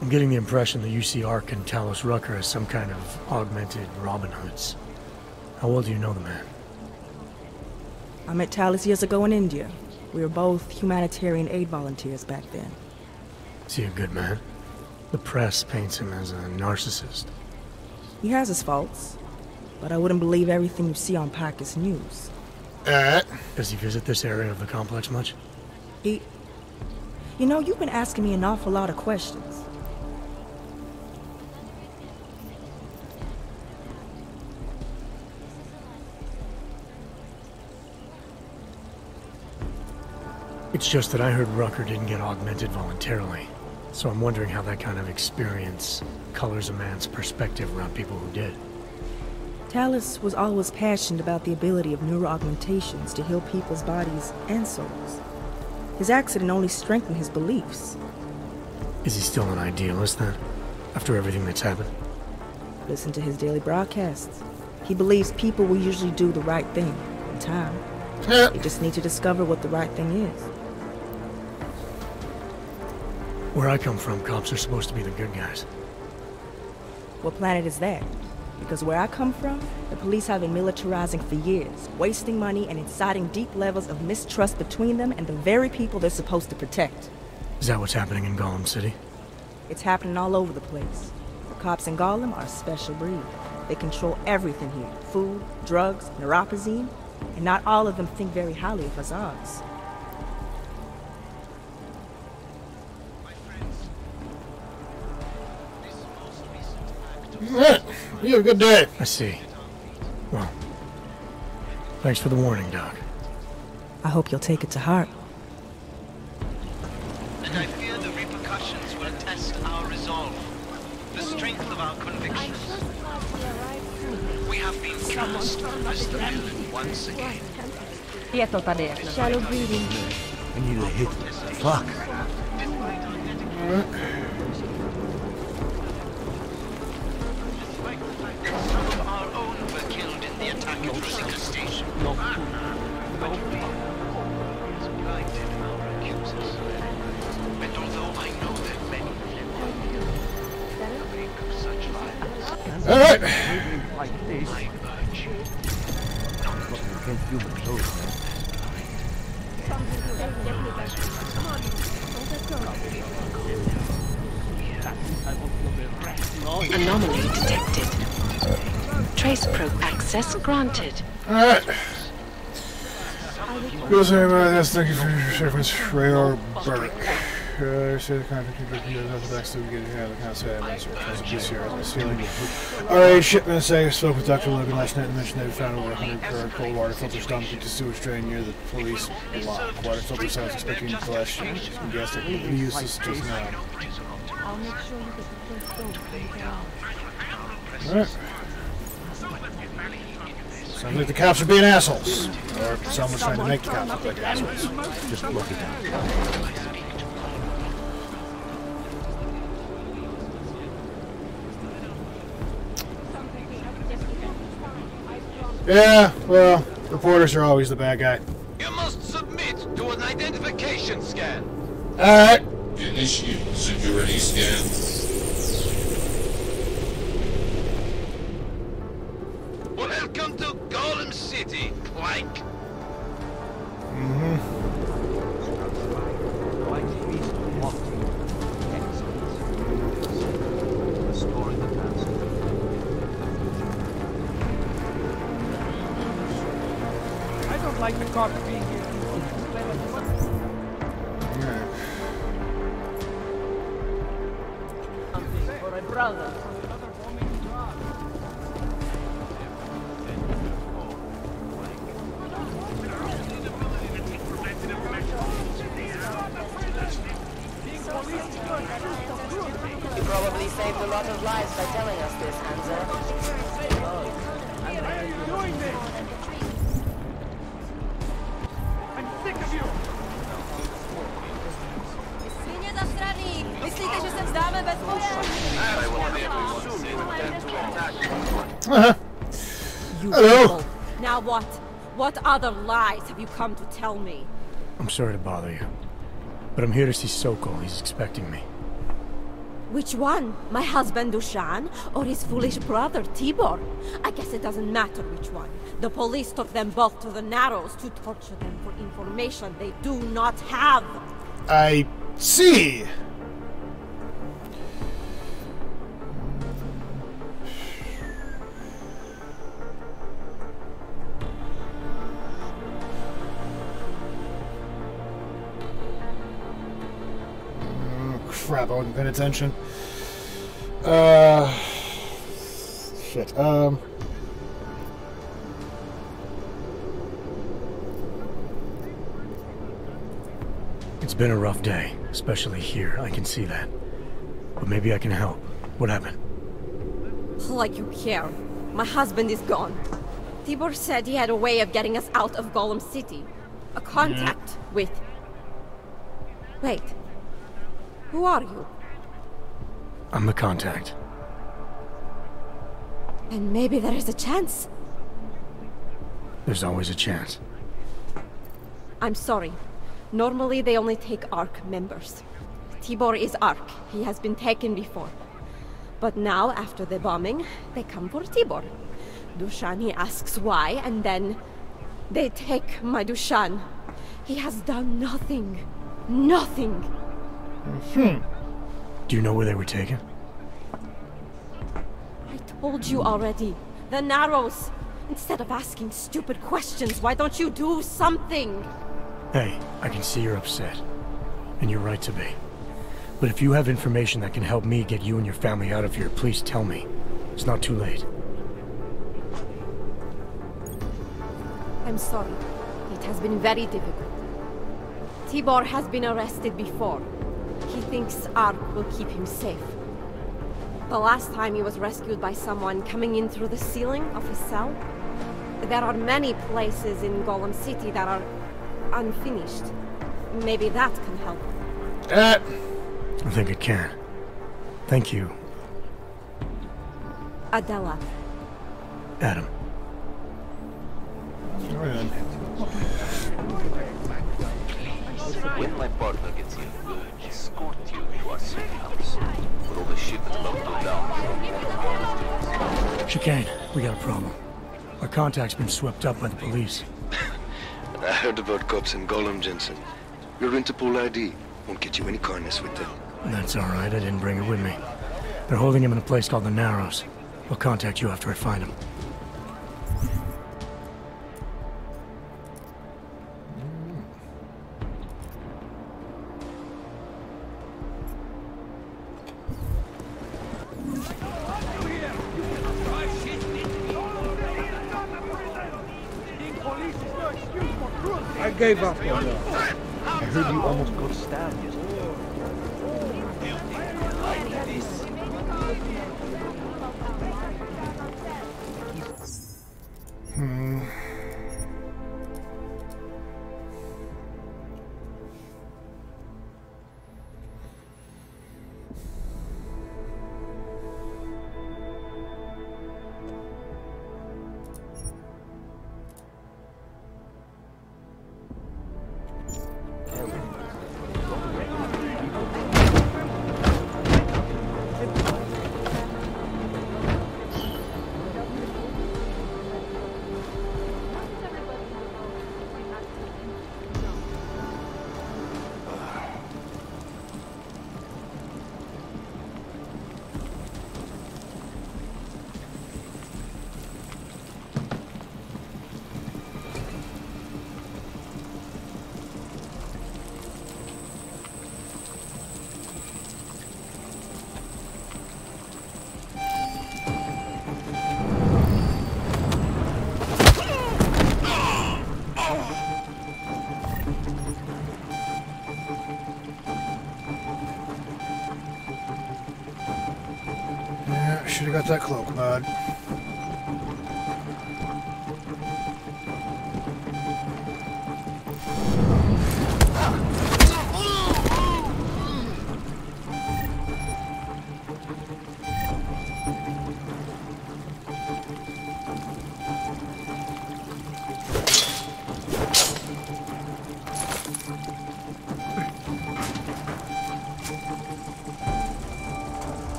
I'm getting the impression that you see Ark and Talos Rucker as some kind of augmented Robin Hoods. How well do you know the man? I met Talus years ago in India. We were both humanitarian aid volunteers back then. Is he a good man? The press paints him as a narcissist. He has his faults, but I wouldn't believe everything you see on Pacus News. Does he visit this area of the complex much? You know, you've been asking me an awful lot of questions. It's just that I heard Rucker didn't get augmented voluntarily, so I'm wondering how that kind of experience colors a man's perspective around people who did. Talus was always passionate about the ability of neuroaugmentations to heal people's bodies and souls. His accident only strengthened his beliefs. Is he still an idealist then, after everything that's happened? Listen to his daily broadcasts. He believes people will usually do the right thing in time. They just need to discover what the right thing is. Where I come from, cops are supposed to be the good guys. What planet is that? Because where I come from, the police have been militarizing for years, wasting money and inciting deep levels of mistrust between them and the very people they're supposed to protect. Is that what's happening in Golem City? It's happening all over the place. The cops in Golem are a special breed. They control everything here. Food, drugs, neuropozyne. And not all of them think very highly of Azags. You have a good day. I see. Well, thanks for the warning, Doc. I hope you'll take it to heart. And I fear the repercussions will test our resolve, the strength of our convictions. We have been cast as the villain once again. Shallow breathing. I need a hit. Fuck. Some of our own were killed in the attack at Rosika Station. But we is blinded our accusers. And although I know that many think of such violence, All right. like this, I urge you not to Can't feel the clothes, man. Anomaly detected. Trace probe access granted. Alright. Goes thank you for your service, Rayor Burke. Say the contact you have the next to get the concept Alright, shipment say I spoke with Dr. Logan last night and mentioned they found over 100 cold water filters dumped into sewage drain near the police block. Water filter sounds expecting flesh. You can guess it. We use this just now. I'll make sure you get the first dose. Alright. Sounds like the cops are being assholes. Or someone's trying to make the cops look like assholes. Just look it down. Yeah, well, reporters are always the bad guy. you must submit to an identification scan. Alright. Initiate security scan. Welcome to Golem City, Plank. Restoring the past. I don't like the cops being here. Something for a brother. You probably saved a lot of lives by telling us this, Hansa. I'm sick of you! Svině zastraný! Myslíte, že se vzdáme bez boje? You Hello. people. Now what? What other lies have you come to tell me? I'm sorry to bother you, but I'm here to see Sokol. He's expecting me. Which one? My husband Dushan or his foolish brother Tibor? I guess it doesn't matter which one. The police took them both to the Narrows to torture them for information they do not have. I see. Crap, I wasn't paying attention. Shit, It's been a rough day, especially here. I can see that. But maybe I can help. What happened? Like you care. My husband is gone. Tibor said he had a way of getting us out of Golem City. A contact with... Wait. Who are you? I'm the contact. And maybe there is a chance. There's always a chance. I'm sorry. Normally they only take ARC members. Tibor is ARC. He has been taken before. But now, after the bombing, they come for Tibor. Dushani asks why, and then they take my Dushan. He has done nothing. Nothing. Do you know where they were taken? I told you already. The Narrows. Instead of asking stupid questions, why don't you do something? Hey, I can see you're upset. And you're right to be. But if you have information that can help me get you and your family out of here, please tell me. It's not too late. I'm sorry. It has been very difficult. Tibor has been arrested before. He thinks Ark will keep him safe. The last time he was rescued by someone coming in through the ceiling of his cell. There are many places in Golem City that are unfinished. Maybe that can help. I think it can. Thank you, Adela. Adam. When my partner gets here, we'll escort you to our safe house. Put all the shit that's about to go down. Chicane, we got a problem. Our contact's been swept up by the police. I heard about cops in Golem, Jensen. Your Interpol ID won't get you any kindness with them. That's all right, I didn't bring it with me. They're holding him in a place called the Narrows. I'll contact you after I find him. I gave up on that. I heard you almost got stabbed yesterday. Should have got that cloak, bud.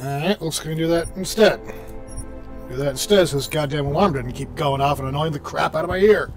Alright, looks like we can do that instead. Do that instead so this goddamn alarm doesn't keep going off and annoying the crap out of my ear.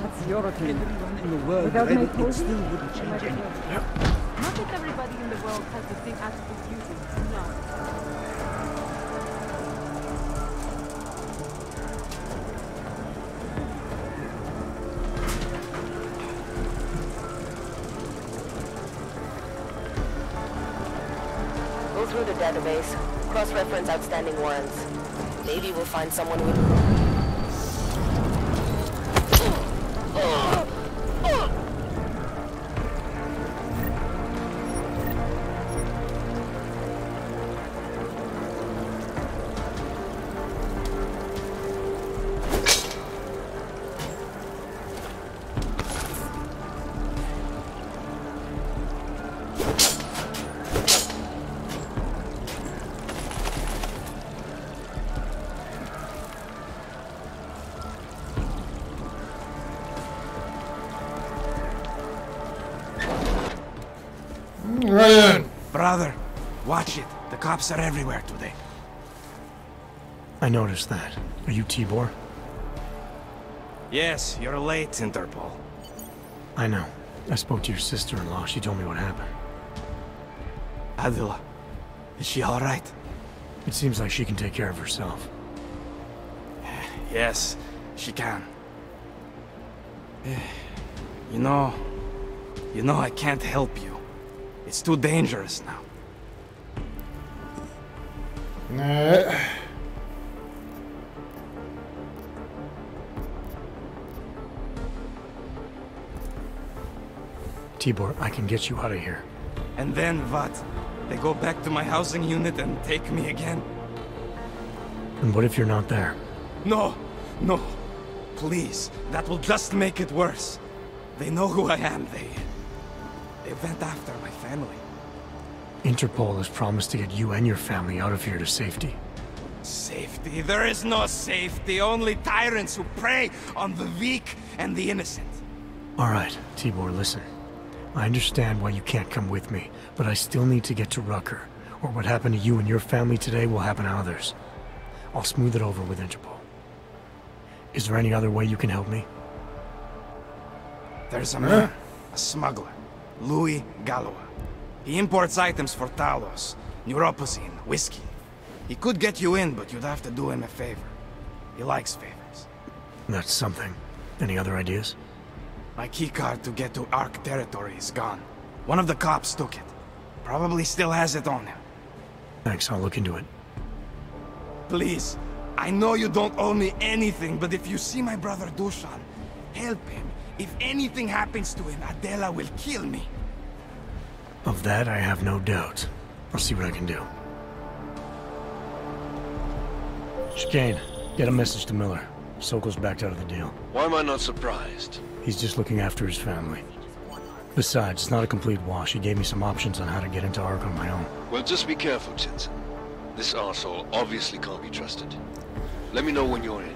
That's your opinion. In the world, Without my it code, still wouldn't change anything. Not that everybody in the world has the same attitude you do. No. Go through the database, cross-reference outstanding warrants. Maybe we'll find someone with... Ryan! Brother, watch it. The cops are everywhere today. I noticed that. Are you Tibor? Yes, you're late, Interpol. I know. I spoke to your sister-in-law. She told me what happened. Adila, is she alright? It seems like she can take care of herself. Yes, she can. You know, I can't help you. It's too dangerous now. Tibor, I can get you out of here. And then what? They go back to my housing unit and take me again? And what if you're not there? No, no. Please, that will just make it worse. They know who I am. They went after my family. Interpol has promised to get you and your family out of here to safety. Safety? There is no safety. Only tyrants who prey on the weak and the innocent. All right, Tibor, listen. I understand why you can't come with me, but I still need to get to Rucker, or what happened to you and your family today will happen to others. I'll smooth it over with Interpol. Is there any other way you can help me? There's a man, a smuggler, Louis Galois. He imports items for Talos, neuropozyne, whiskey. He could get you in, but you'd have to do him a favor. He likes favors. That's something. Any other ideas? My keycard to get to Ark territory is gone. One of the cops took it. Probably still has it on him. Thanks, I'll look into it. Please, I know you don't owe me anything, but if you see my brother Dusan, help him. If anything happens to him, Adela will kill me. Of that, I have no doubt. I'll see what I can do. Chicane, get a message to Miller. Sokol's backed out of the deal. Why am I not surprised? He's just looking after his family. Besides, it's not a complete wash. He gave me some options on how to get into Ark on my own. Well, just be careful, Jensen. This arsehole obviously can't be trusted. Let me know when you're in.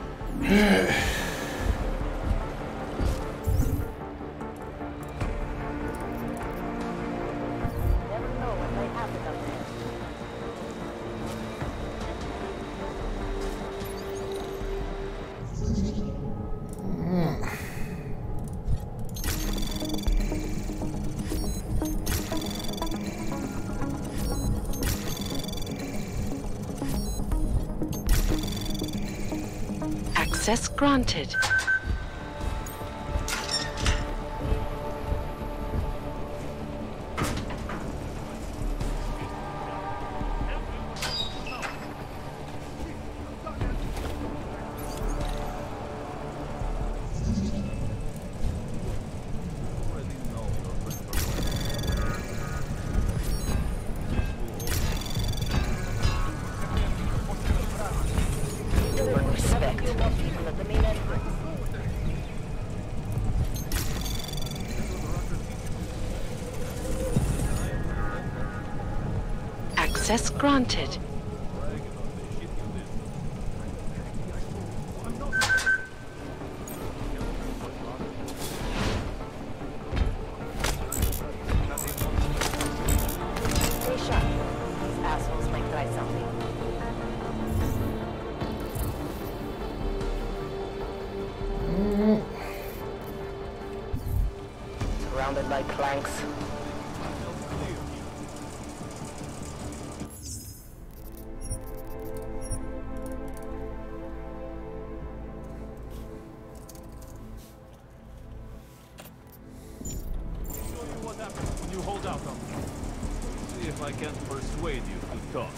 Access granted. Access granted. Stay sharp. These assholes might try something. Surrounded by planks. I can persuade you to talk.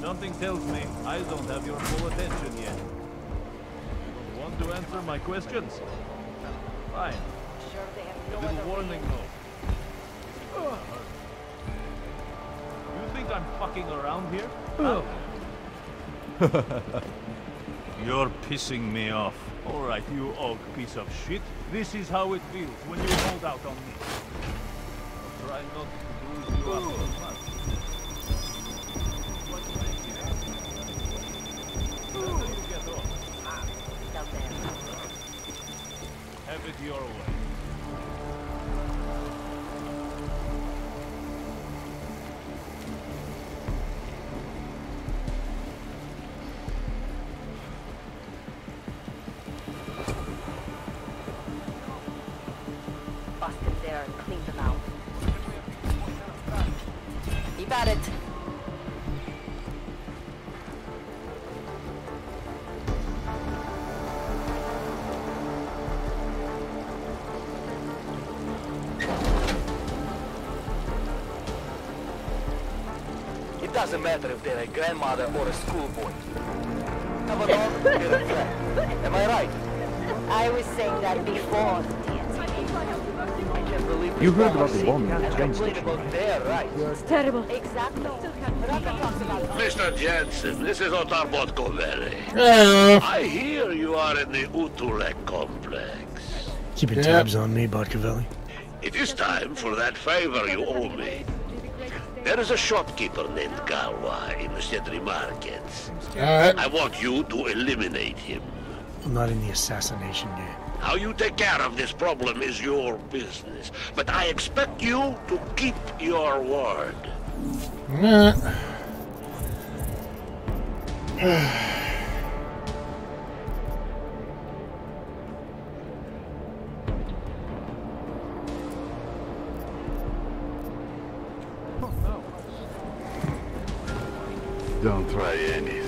Something tells me I don't have your full attention yet. You don't want to answer my questions? Fine. A little warning though. You think I'm fucking around here? Huh? You're pissing me off. Alright, you og piece of shit. This is how it feels when you hold out on me. Try not to bruise you up so much. Where do you get off? Down there. Have it your way. Keep at it. It doesn't matter if they're a grandmother or a schoolboy. Have a dog, they're a friend. Am I right? I was saying that before. I can't believe You heard about the bombing at the train station, about their rights. It's terrible. Exactly. Mr. Jensen, this is Otar Botkovere. I hear you are in the Utulek complex. Keeping tabs on me, Botkovelli. It is time for that favor you owe me. There is a shopkeeper named Galwa in the Cedri markets. I want you to eliminate him. I'm not in the assassination game. How you take care of this problem is your business, but I expect you to keep your word. Don't try anything.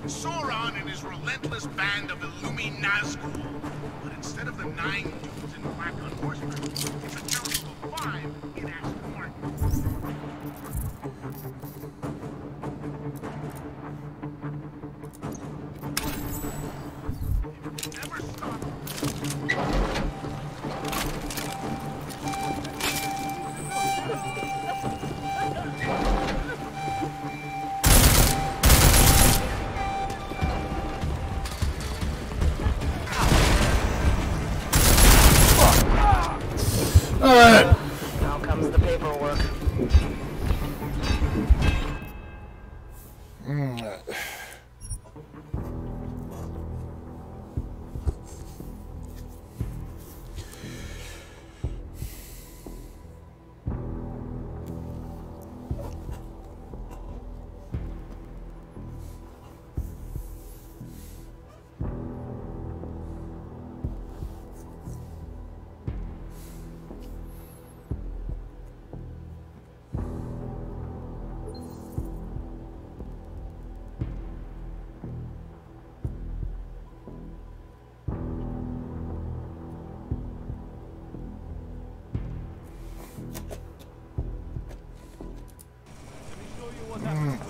Sauron and his relentless band of Illumi Nazgul. But instead of the 9 dudes in black on horseback, it's a council of 5 in Aston Martin. Never stop. Now comes the paperwork.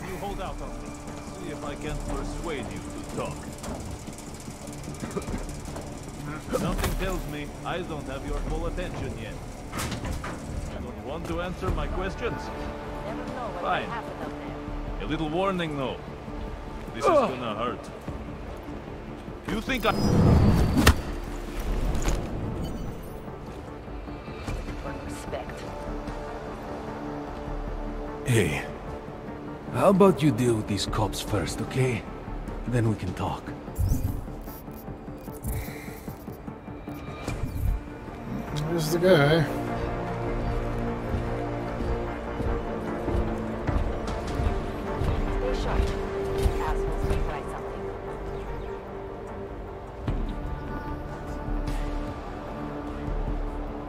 You hold out on me. See if I can persuade you to talk. Something tells me I don't have your full attention yet. You don't want to answer my questions? Fine. A little warning though. This is gonna hurt. You think I... Respect. Hey, how about you deal with these cops first, okay? Then we can talk. Where's the guy? Stay sharp. These assholes may try something.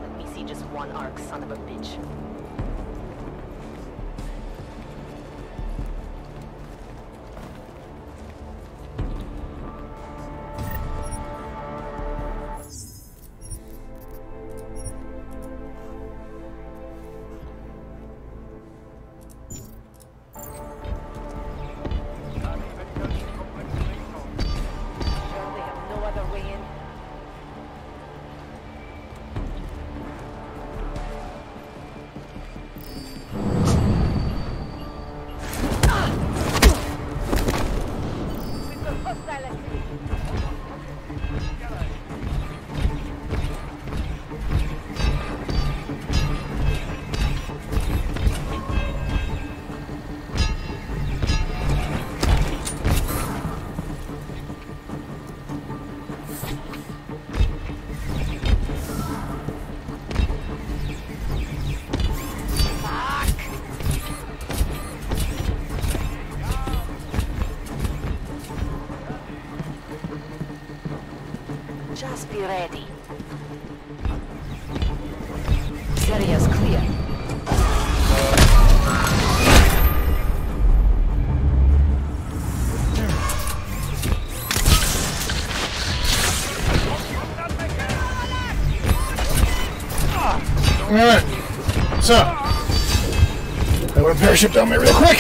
Let me see just one arc, son of a bitch. Just be ready. Area's clear. Alright. So, I want to parachute down me real quick.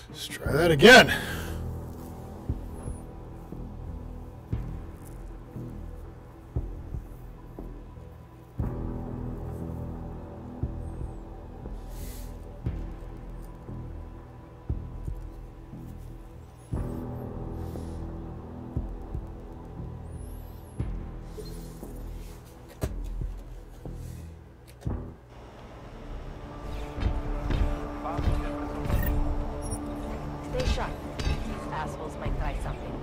Let's try that again. Stay sharp. These assholes might try something.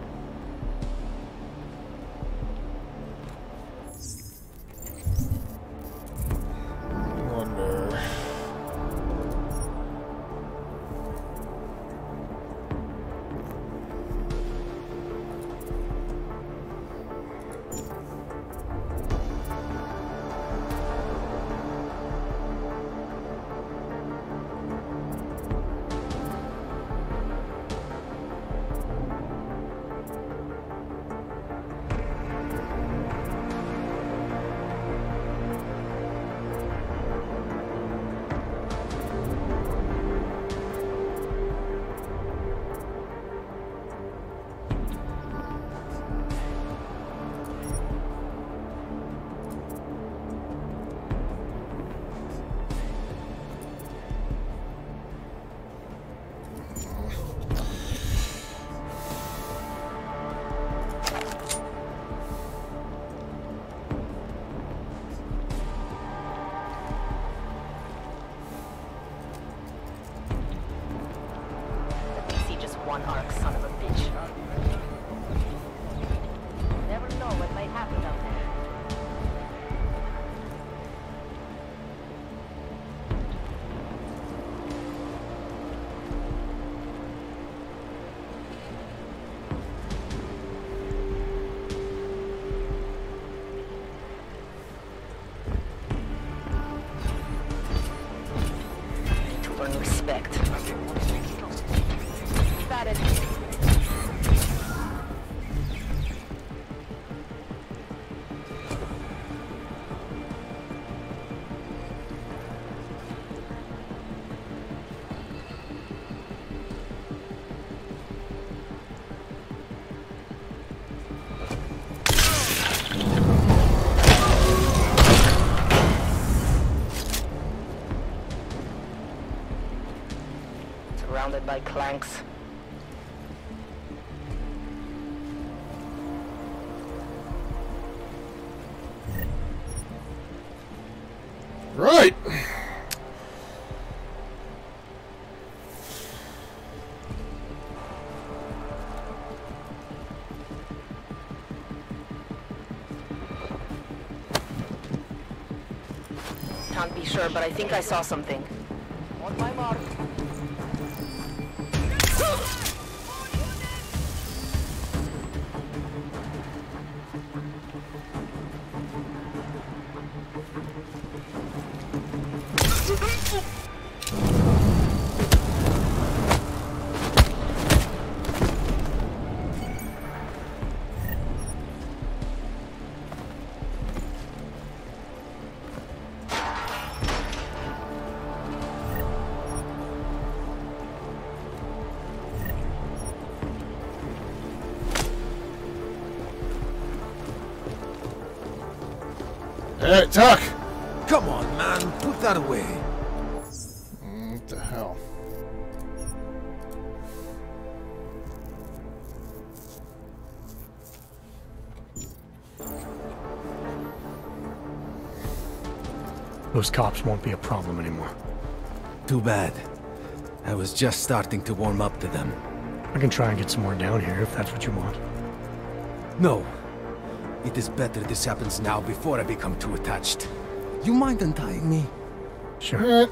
Wonder. One arc, son of a bitch. Never know what might happen out there. To earn respect. Got it. Surrounded by clanks. Right. Can't be sure, but I think I saw something. On my mark. Hey, Tuck! Come on, man. Put that away. What the hell? Those cops won't be a problem anymore. Too bad. I was just starting to warm up to them. I can try and get some more down here if that's what you want. No. It is better this happens now before I become too attached. You mind untying me? Sure.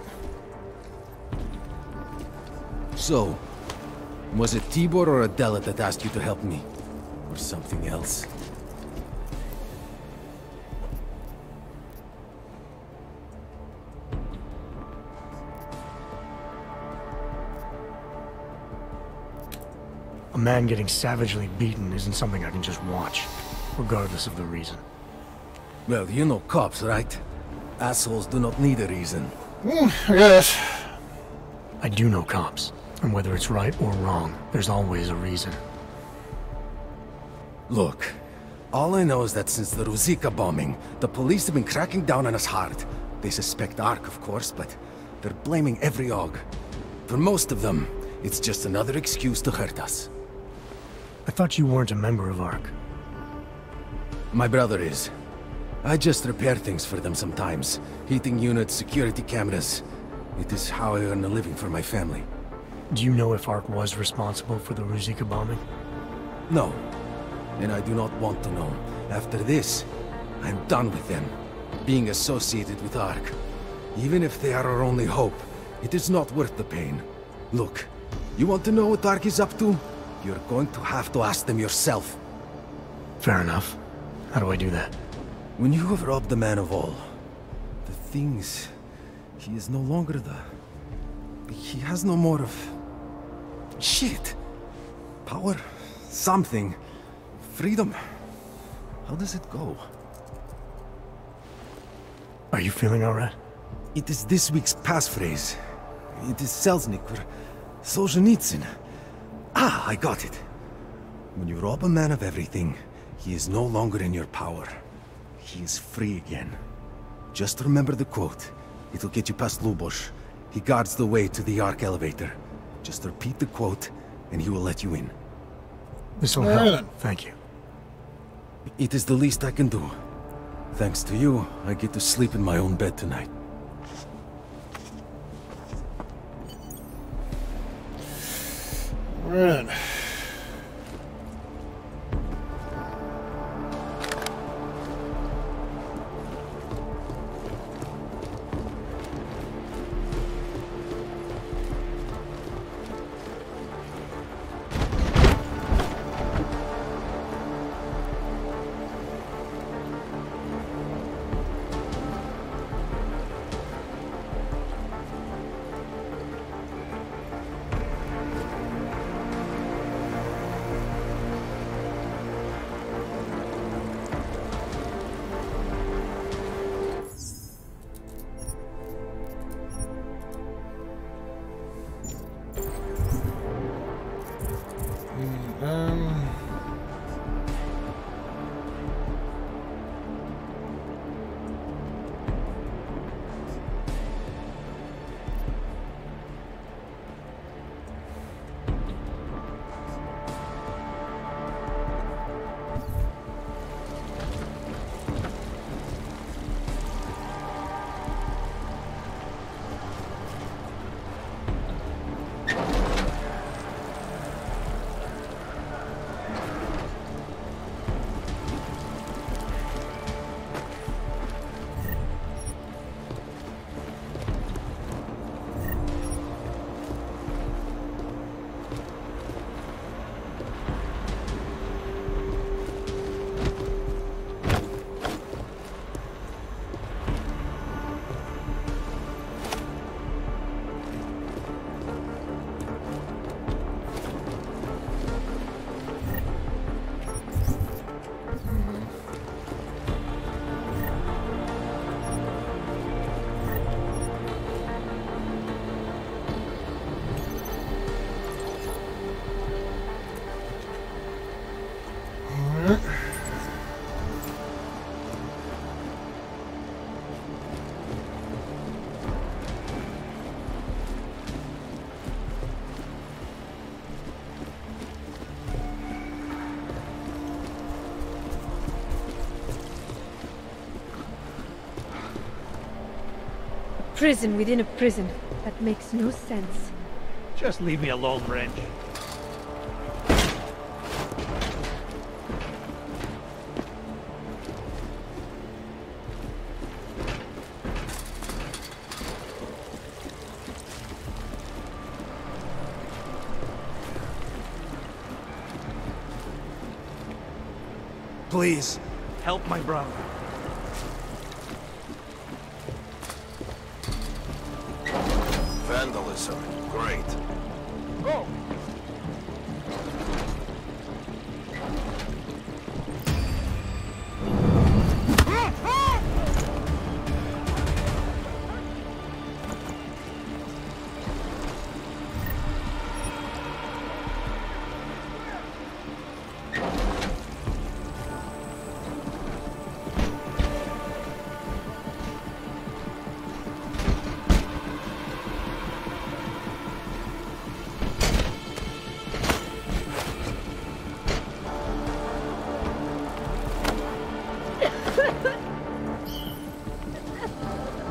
So, was it Tibor or Adela that asked you to help me? Or something else? A man getting savagely beaten isn't something I can just watch, regardless of the reason. Well, you know cops, right? Assholes do not need a reason. Yes. I do know cops, and whether it's right or wrong, there's always a reason. Look, all I know is that since the Ruzicka bombing, the police have been cracking down on us hard. They suspect Ark, of course, but they're blaming every AUG. For most of them, it's just another excuse to hurt us. I thought you weren't a member of ARC. My brother is. I just repair things for them sometimes. Heating units, security cameras. It is how I earn a living for my family. Do you know if ARC was responsible for the Ruzicka bombing? No. And I do not want to know. After this, I'm done with them. Being associated with ARC. Even if they are our only hope, it is not worth the pain. Look, you want to know what ARC is up to? You're going to have to ask them yourself. Fair enough. How do I do that? When you have robbed the man of all, the things... He is no longer the... He has no more of... Shit! Power? Something. Freedom. How does it go? Are you feeling alright? It is this week's passphrase. It is Selznick or Solzhenitsyn. Ah, I got it. When you rob a man of everything, he is no longer in your power. He is free again. Just remember the quote. It'll get you past Lubosh. He guards the way to the ARC elevator. Just repeat the quote, and he will let you in. This'll help. Thank you. It is the least I can do. Thanks to you, I get to sleep in my own bed tonight. Right. prison within a prison. That makes no sense. Just leave me alone, Wrench. Please, help my brother. Vandalism. Great. Go!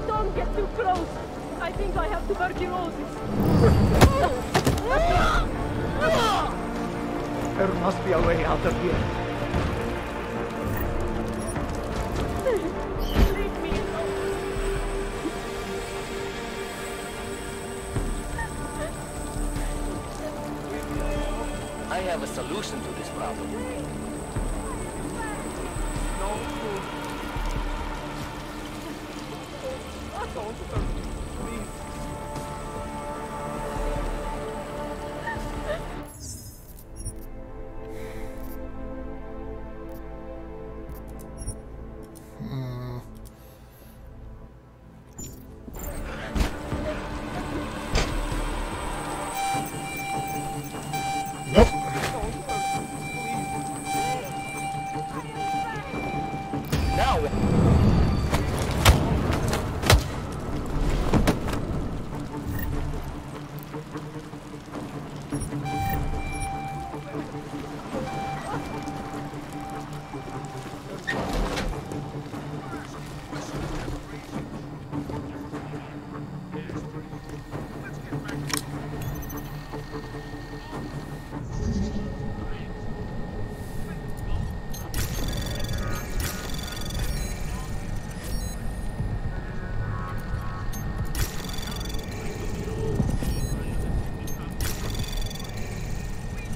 Don't get too close. I think I have tuberculosis. There must be a way out of here. Leave me alone. I have a solution to this problem.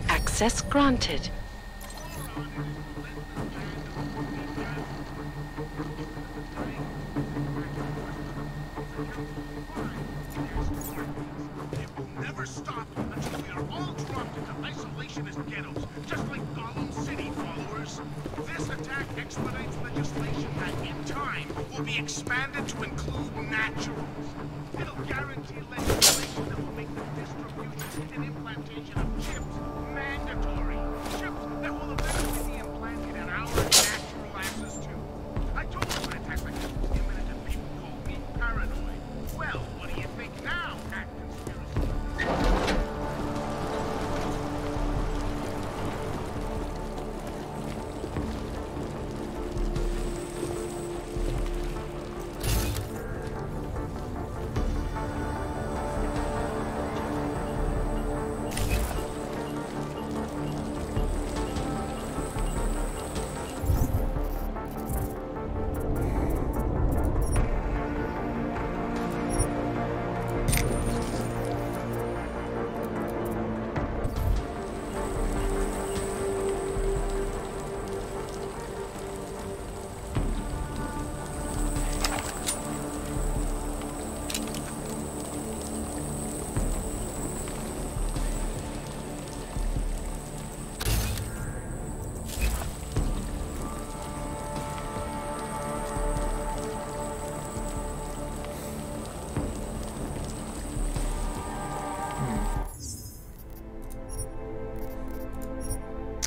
Access granted. Never stop until we are all dropped into isolationist ghettos, just like Gollum City followers. This attack expedites legislation that, in time, will be expanded to include naturals. It'll guarantee legislation that will make the distribution and implantation of chips mandatory. Chips that will eventually be implanted in our natural asses too. I told you an attack like this was imminent and people called me paranoid. Well, what do you think now, hack conspiracy?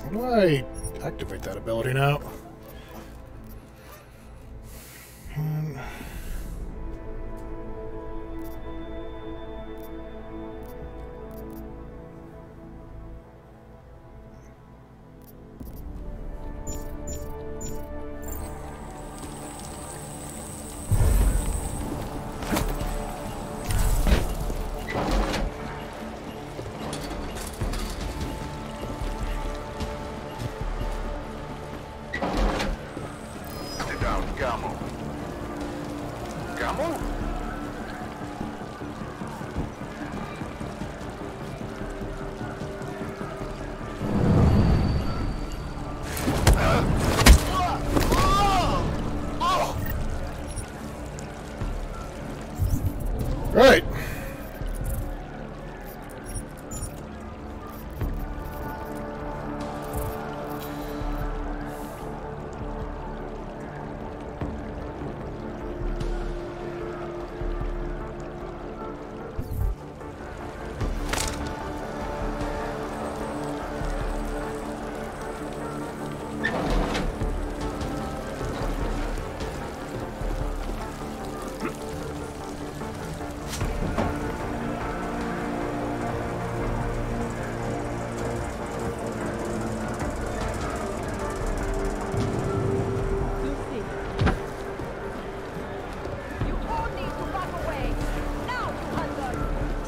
How do I activate that ability now?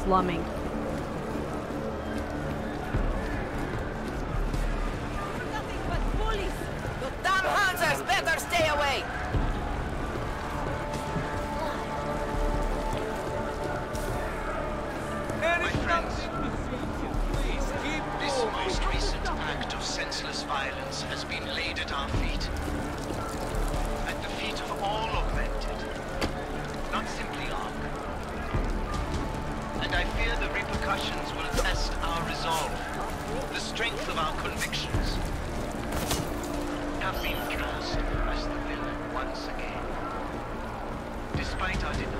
slumming. Nothing but bullies! You damn Hansers better stay away! My friends, this most recent act of senseless violence has been laid at our feet. At the feet of all augmented, not simply Ark. And I fear the repercussions will test our resolve, the strength of our convictions. Have been cast as the villain once again, despite our denials.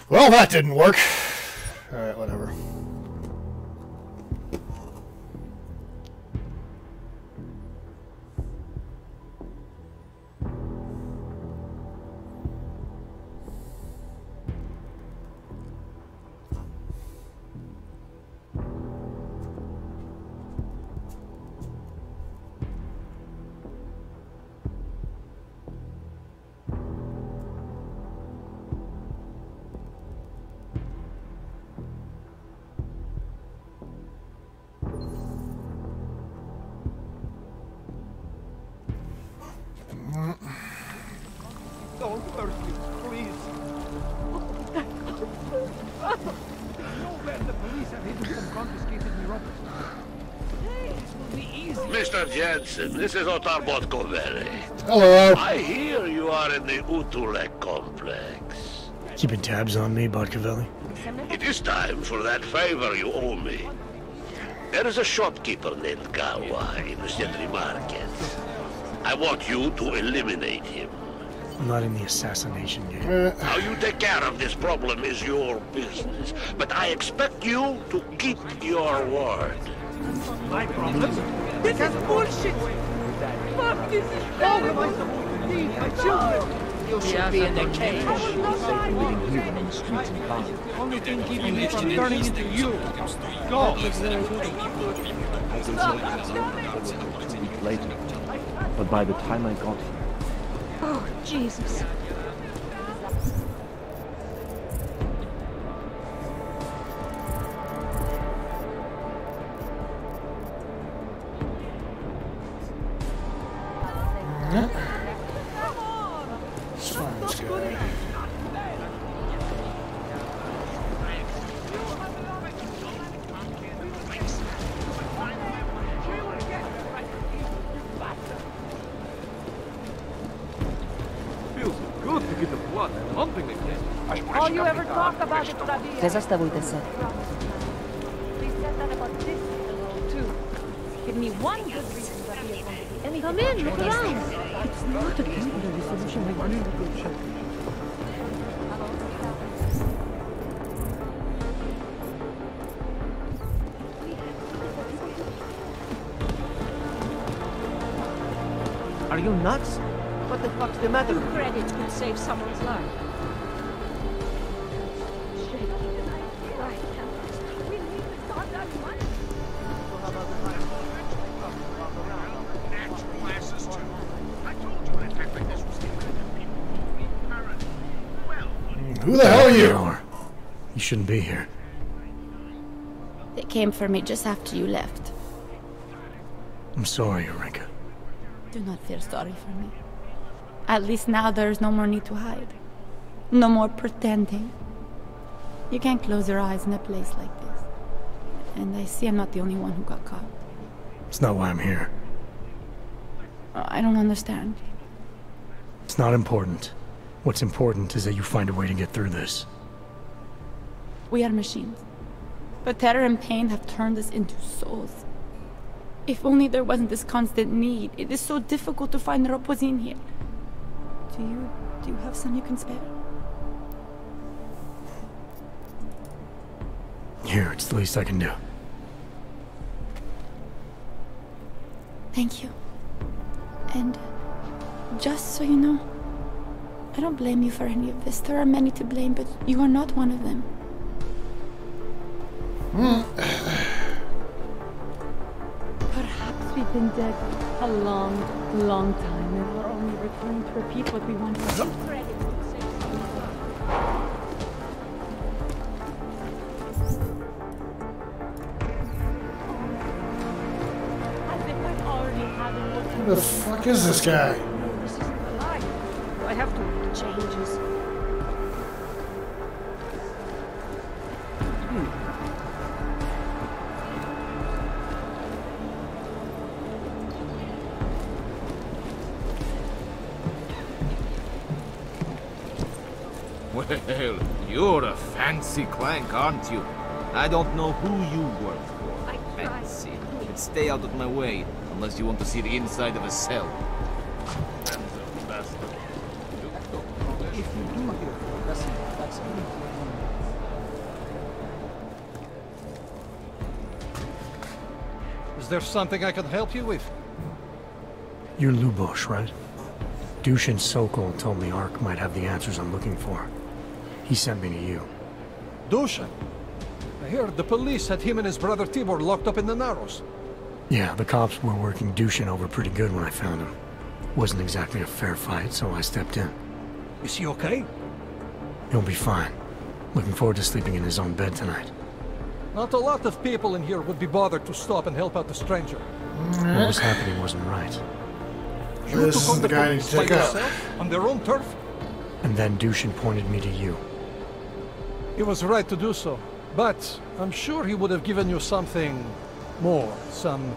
Well, that didn't work. Alright, whatever. Don't hurt me, please. Nowhere the police have hidden some confiscated neuropathy. This will be easy. Mr. Jensen, this is Otar Botkovere. Hello. I hear you are in the Utulek complex. Keeping tabs on me, Botkovelli? It is time for that favor you owe me. There is a shopkeeper named Gawa in the City Market. I want you to eliminate him. I'm not in the assassination game. How you take care of this problem is your business, but I expect you to keep your word. My problem? This is bullshit! Fuck, this is how am I supposed to leave my children? You should be in the cage. Living here on the streets and bars. Only thing keeping me from turning into you. Go! A week later, but by the time I got here, Oh, Jesus. All you ever talk about is Rabia. Nezastavujte se. Please said that about this too. Give me one good reason Rabia won't be anything. Come in, look around. It's not a temporary solution. I want to go check. Are you nuts? What the fuck's the matter? Credit could save someone's life. Who the hell are you? You shouldn't be here. They came for me just after you left. I'm sorry, Eureka. Do not feel sorry for me. At least now there is no more need to hide. No more pretending. You can't close your eyes in a place like this. And I see I'm not the only one who got caught. It's not why I'm here. I don't understand. It's not important. What's important is that you find a way to get through this. We are machines. But terror and pain have turned us into souls. If only there wasn't this constant need. It is so difficult to find Ropozin here. Do you have some you can spare? Here, it's the least I can do. Thank you. And just so you know, I don't blame you for any of this. There are many to blame, but you are not one of them. Perhaps we've been dead a long, long time, and we're only returning to repeat what we want to do. Who the fuck is this guy? This isn't a lie. Do I have to make changes? Well, you're a fancy clank, aren't you? I don't know who you work for. Fancy. But stay out of my way, unless you want to see the inside of a cell. If you do hear that's Is there something I can help you with? You're Lubosh, right? Dushin Sokol told me Ark might have the answers I'm looking for. He sent me to you. Dushin? I heard the police had him and his brother Tibor locked up in the Narrows. Yeah, the cops were working Dushin over pretty good when I found him. Wasn't exactly a fair fight, so I stepped in. Is he okay? He'll be fine. Looking forward to sleeping in his own bed tonight. Not a lot of people in here would be bothered to stop and help out the stranger. What was happening wasn't right. This is the guy I need to take out. On their own turf? And then Dushin pointed me to you. He was right to do so. But I'm sure he would have given you something more. Some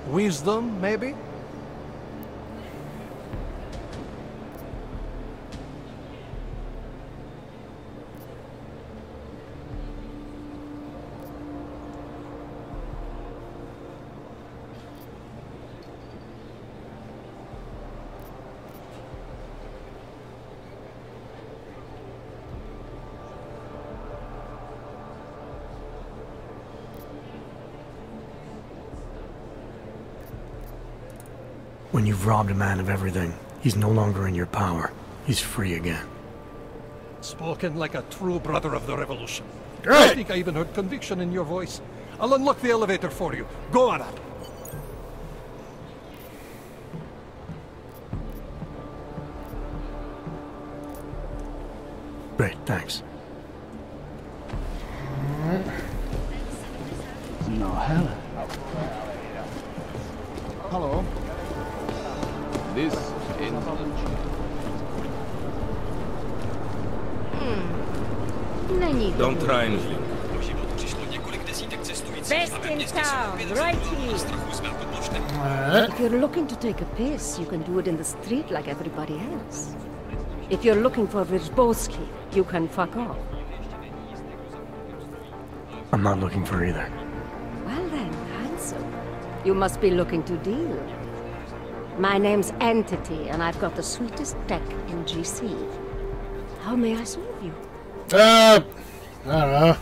wisdom, maybe? When you've robbed a man of everything, he's no longer in your power. He's free again. Spoken like a true brother of the revolution. Good. I think I even heard conviction in your voice. I'll unlock the elevator for you. Go on up. Great, thanks. No hell. Hello. This Don't try anything. Best in town, right here. If you're looking to take a piss, you can do it in the street like everybody else. If you're looking for Virzbowski, you can fuck off. I'm not looking for either. Well then, handsome. You must be looking to deal. My name's Entity, and I've got the sweetest tech in GC. How may I serve you? I don't know.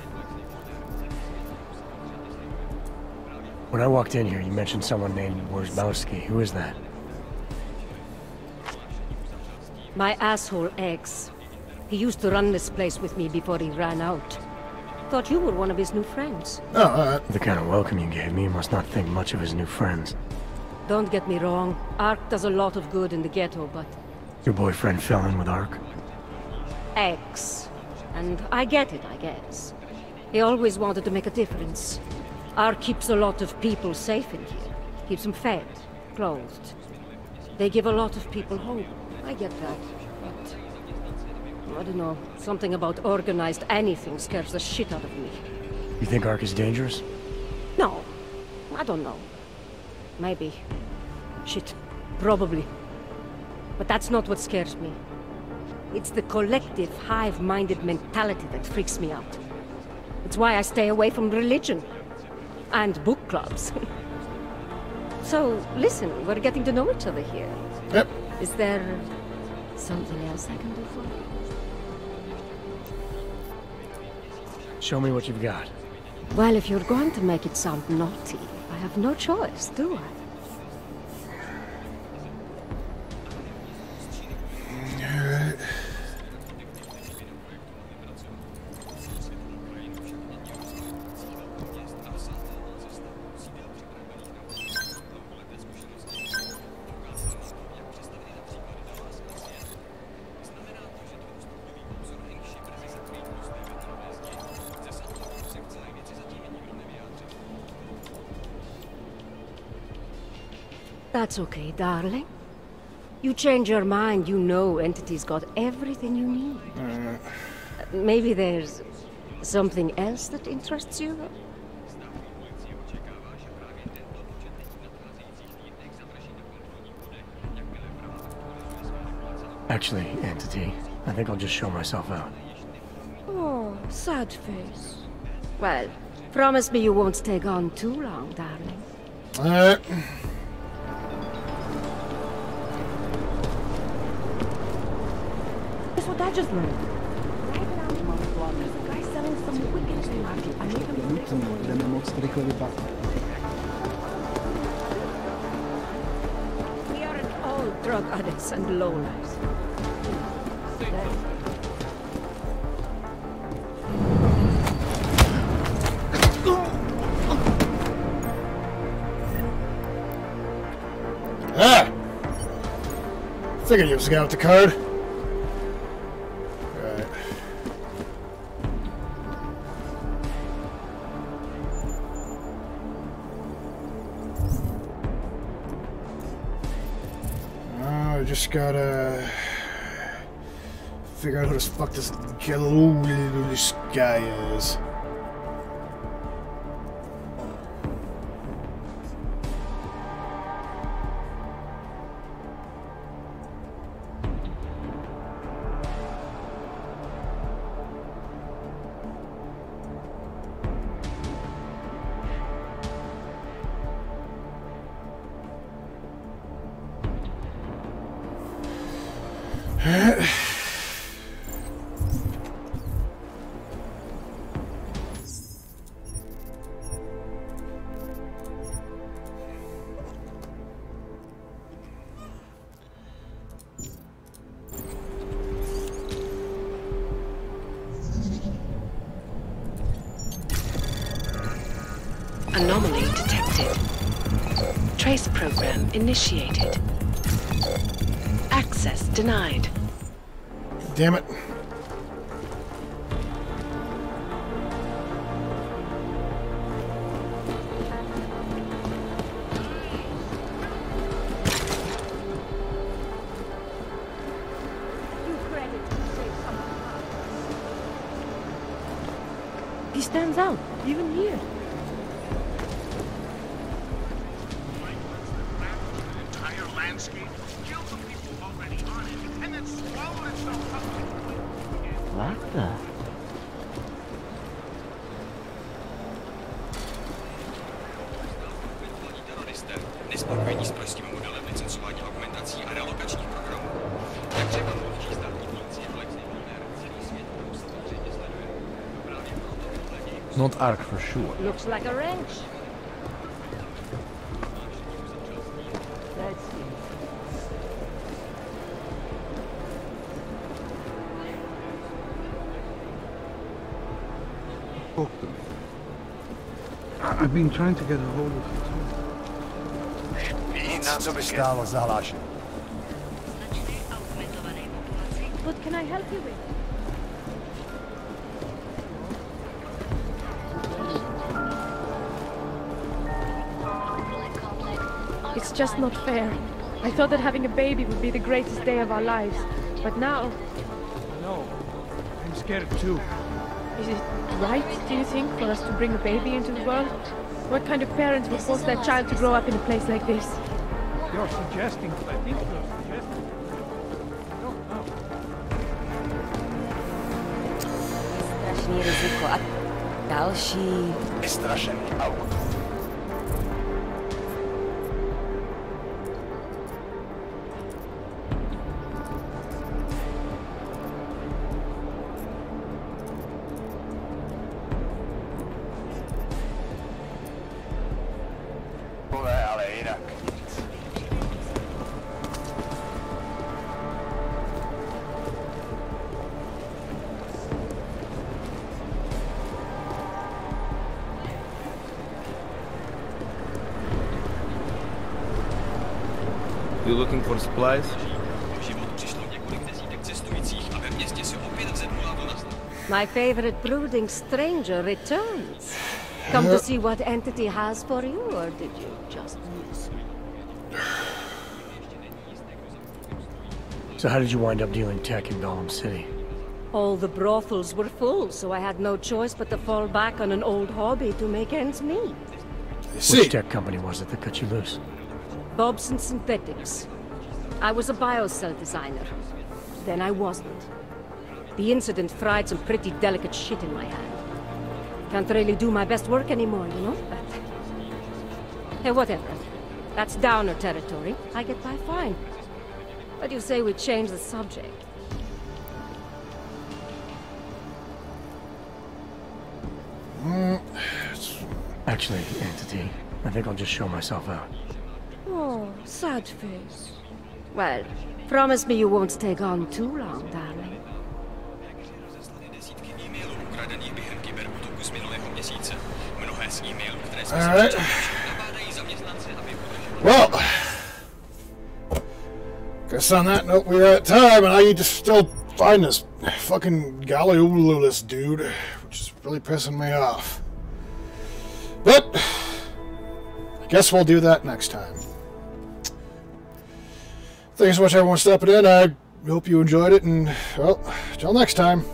When I walked in here, you mentioned someone named Wirzbowski. Who is that? My asshole ex. He used to run this place with me before he ran out. Thought you were one of his new friends. Oh, alright. The kind of welcome you gave me, you must not think much of his new friends. Don't get me wrong. Ark does a lot of good in the ghetto, but... Your boyfriend fell in with Ark? Ex. And I get it, I guess. He always wanted to make a difference. Ark keeps a lot of people safe in here. Keeps them fed, clothed. They give a lot of people hope. I get that. But... I don't know. Something about organized anything scares the shit out of me. You think Ark is dangerous? No. I don't know. Maybe. Shit. Probably. But that's not what scares me. It's the collective, hive-minded mentality that freaks me out. It's why I stay away from religion. And book clubs. So, listen, we're getting to know each other here. Yep. Is there something else I can do for you? Show me what you've got. Well, if you're going to make it sound naughty, I have no choice, do I? Alright. That's okay, darling. You change your mind, you know Entity's got everything you need. Maybe there's something else that interests you, though? Actually, Entity, I think I'll just show myself out. Oh, sad face. Well, promise me you won't stay gone too long, darling. That's what I just learned. There's a guy selling some wicked thing. I made a mistake. We aren't all drug addicts and lowlifes. Ah! Figured you was the guy with the card. Right. I just gotta figure out who the fuck this guy is. Anomaly detected. Trace program initiated. Access denied. Damn it. He stands out, even here. What the? Nespokojení s prostým modelem licencování augmentací a relokačních programů. Jak řekl mluvčí státní policie Alexej Miller, celý svět samozřejmě sleduje. Právě proto vyhledí... Not Ark for sure. Looks like a wrench. Let's see. Talk to me. I've been trying to get a hold of you. Co by stálo za hlášení? What can I help you with? It's just not fair. I thought that having a baby would be the greatest day of our lives, but now... No, I'm scared too. Is it right, do you think, for us to bring a baby into the world? What kind of parents would force their child to grow up in a place like this? You're suggesting, I think you're suggesting. I don't know. Strašný riziko a další. Vystrašený aut. attack. You looking for supplies? My favorite brooding stranger returns. Come to see what entity has for you, or did you just miss me? So how did you wind up dealing tech in Gollum City? All the brothels were full, so I had no choice but to fall back on an old hobby to make ends meet. Which tech company was it that cut you loose? Bobson Synthetics. I was a biocell designer. Then I wasn't. The incident fried some pretty delicate shit in my hand. Can't really do my best work anymore, you know? But... hey, whatever. That's downer territory. I get by fine. But you say we change the subject. Actually, Entity, I think I'll just show myself out. Oh, sad face. Well, promise me you won't take on too long, darling. Alright. Well, guess on that note we're at time, and I need to still find this fucking Galliolus dude, which is really pissing me off. But I guess we'll do that next time. Thanks so much everyone stepping in. I hope you enjoyed it, and well, till next time.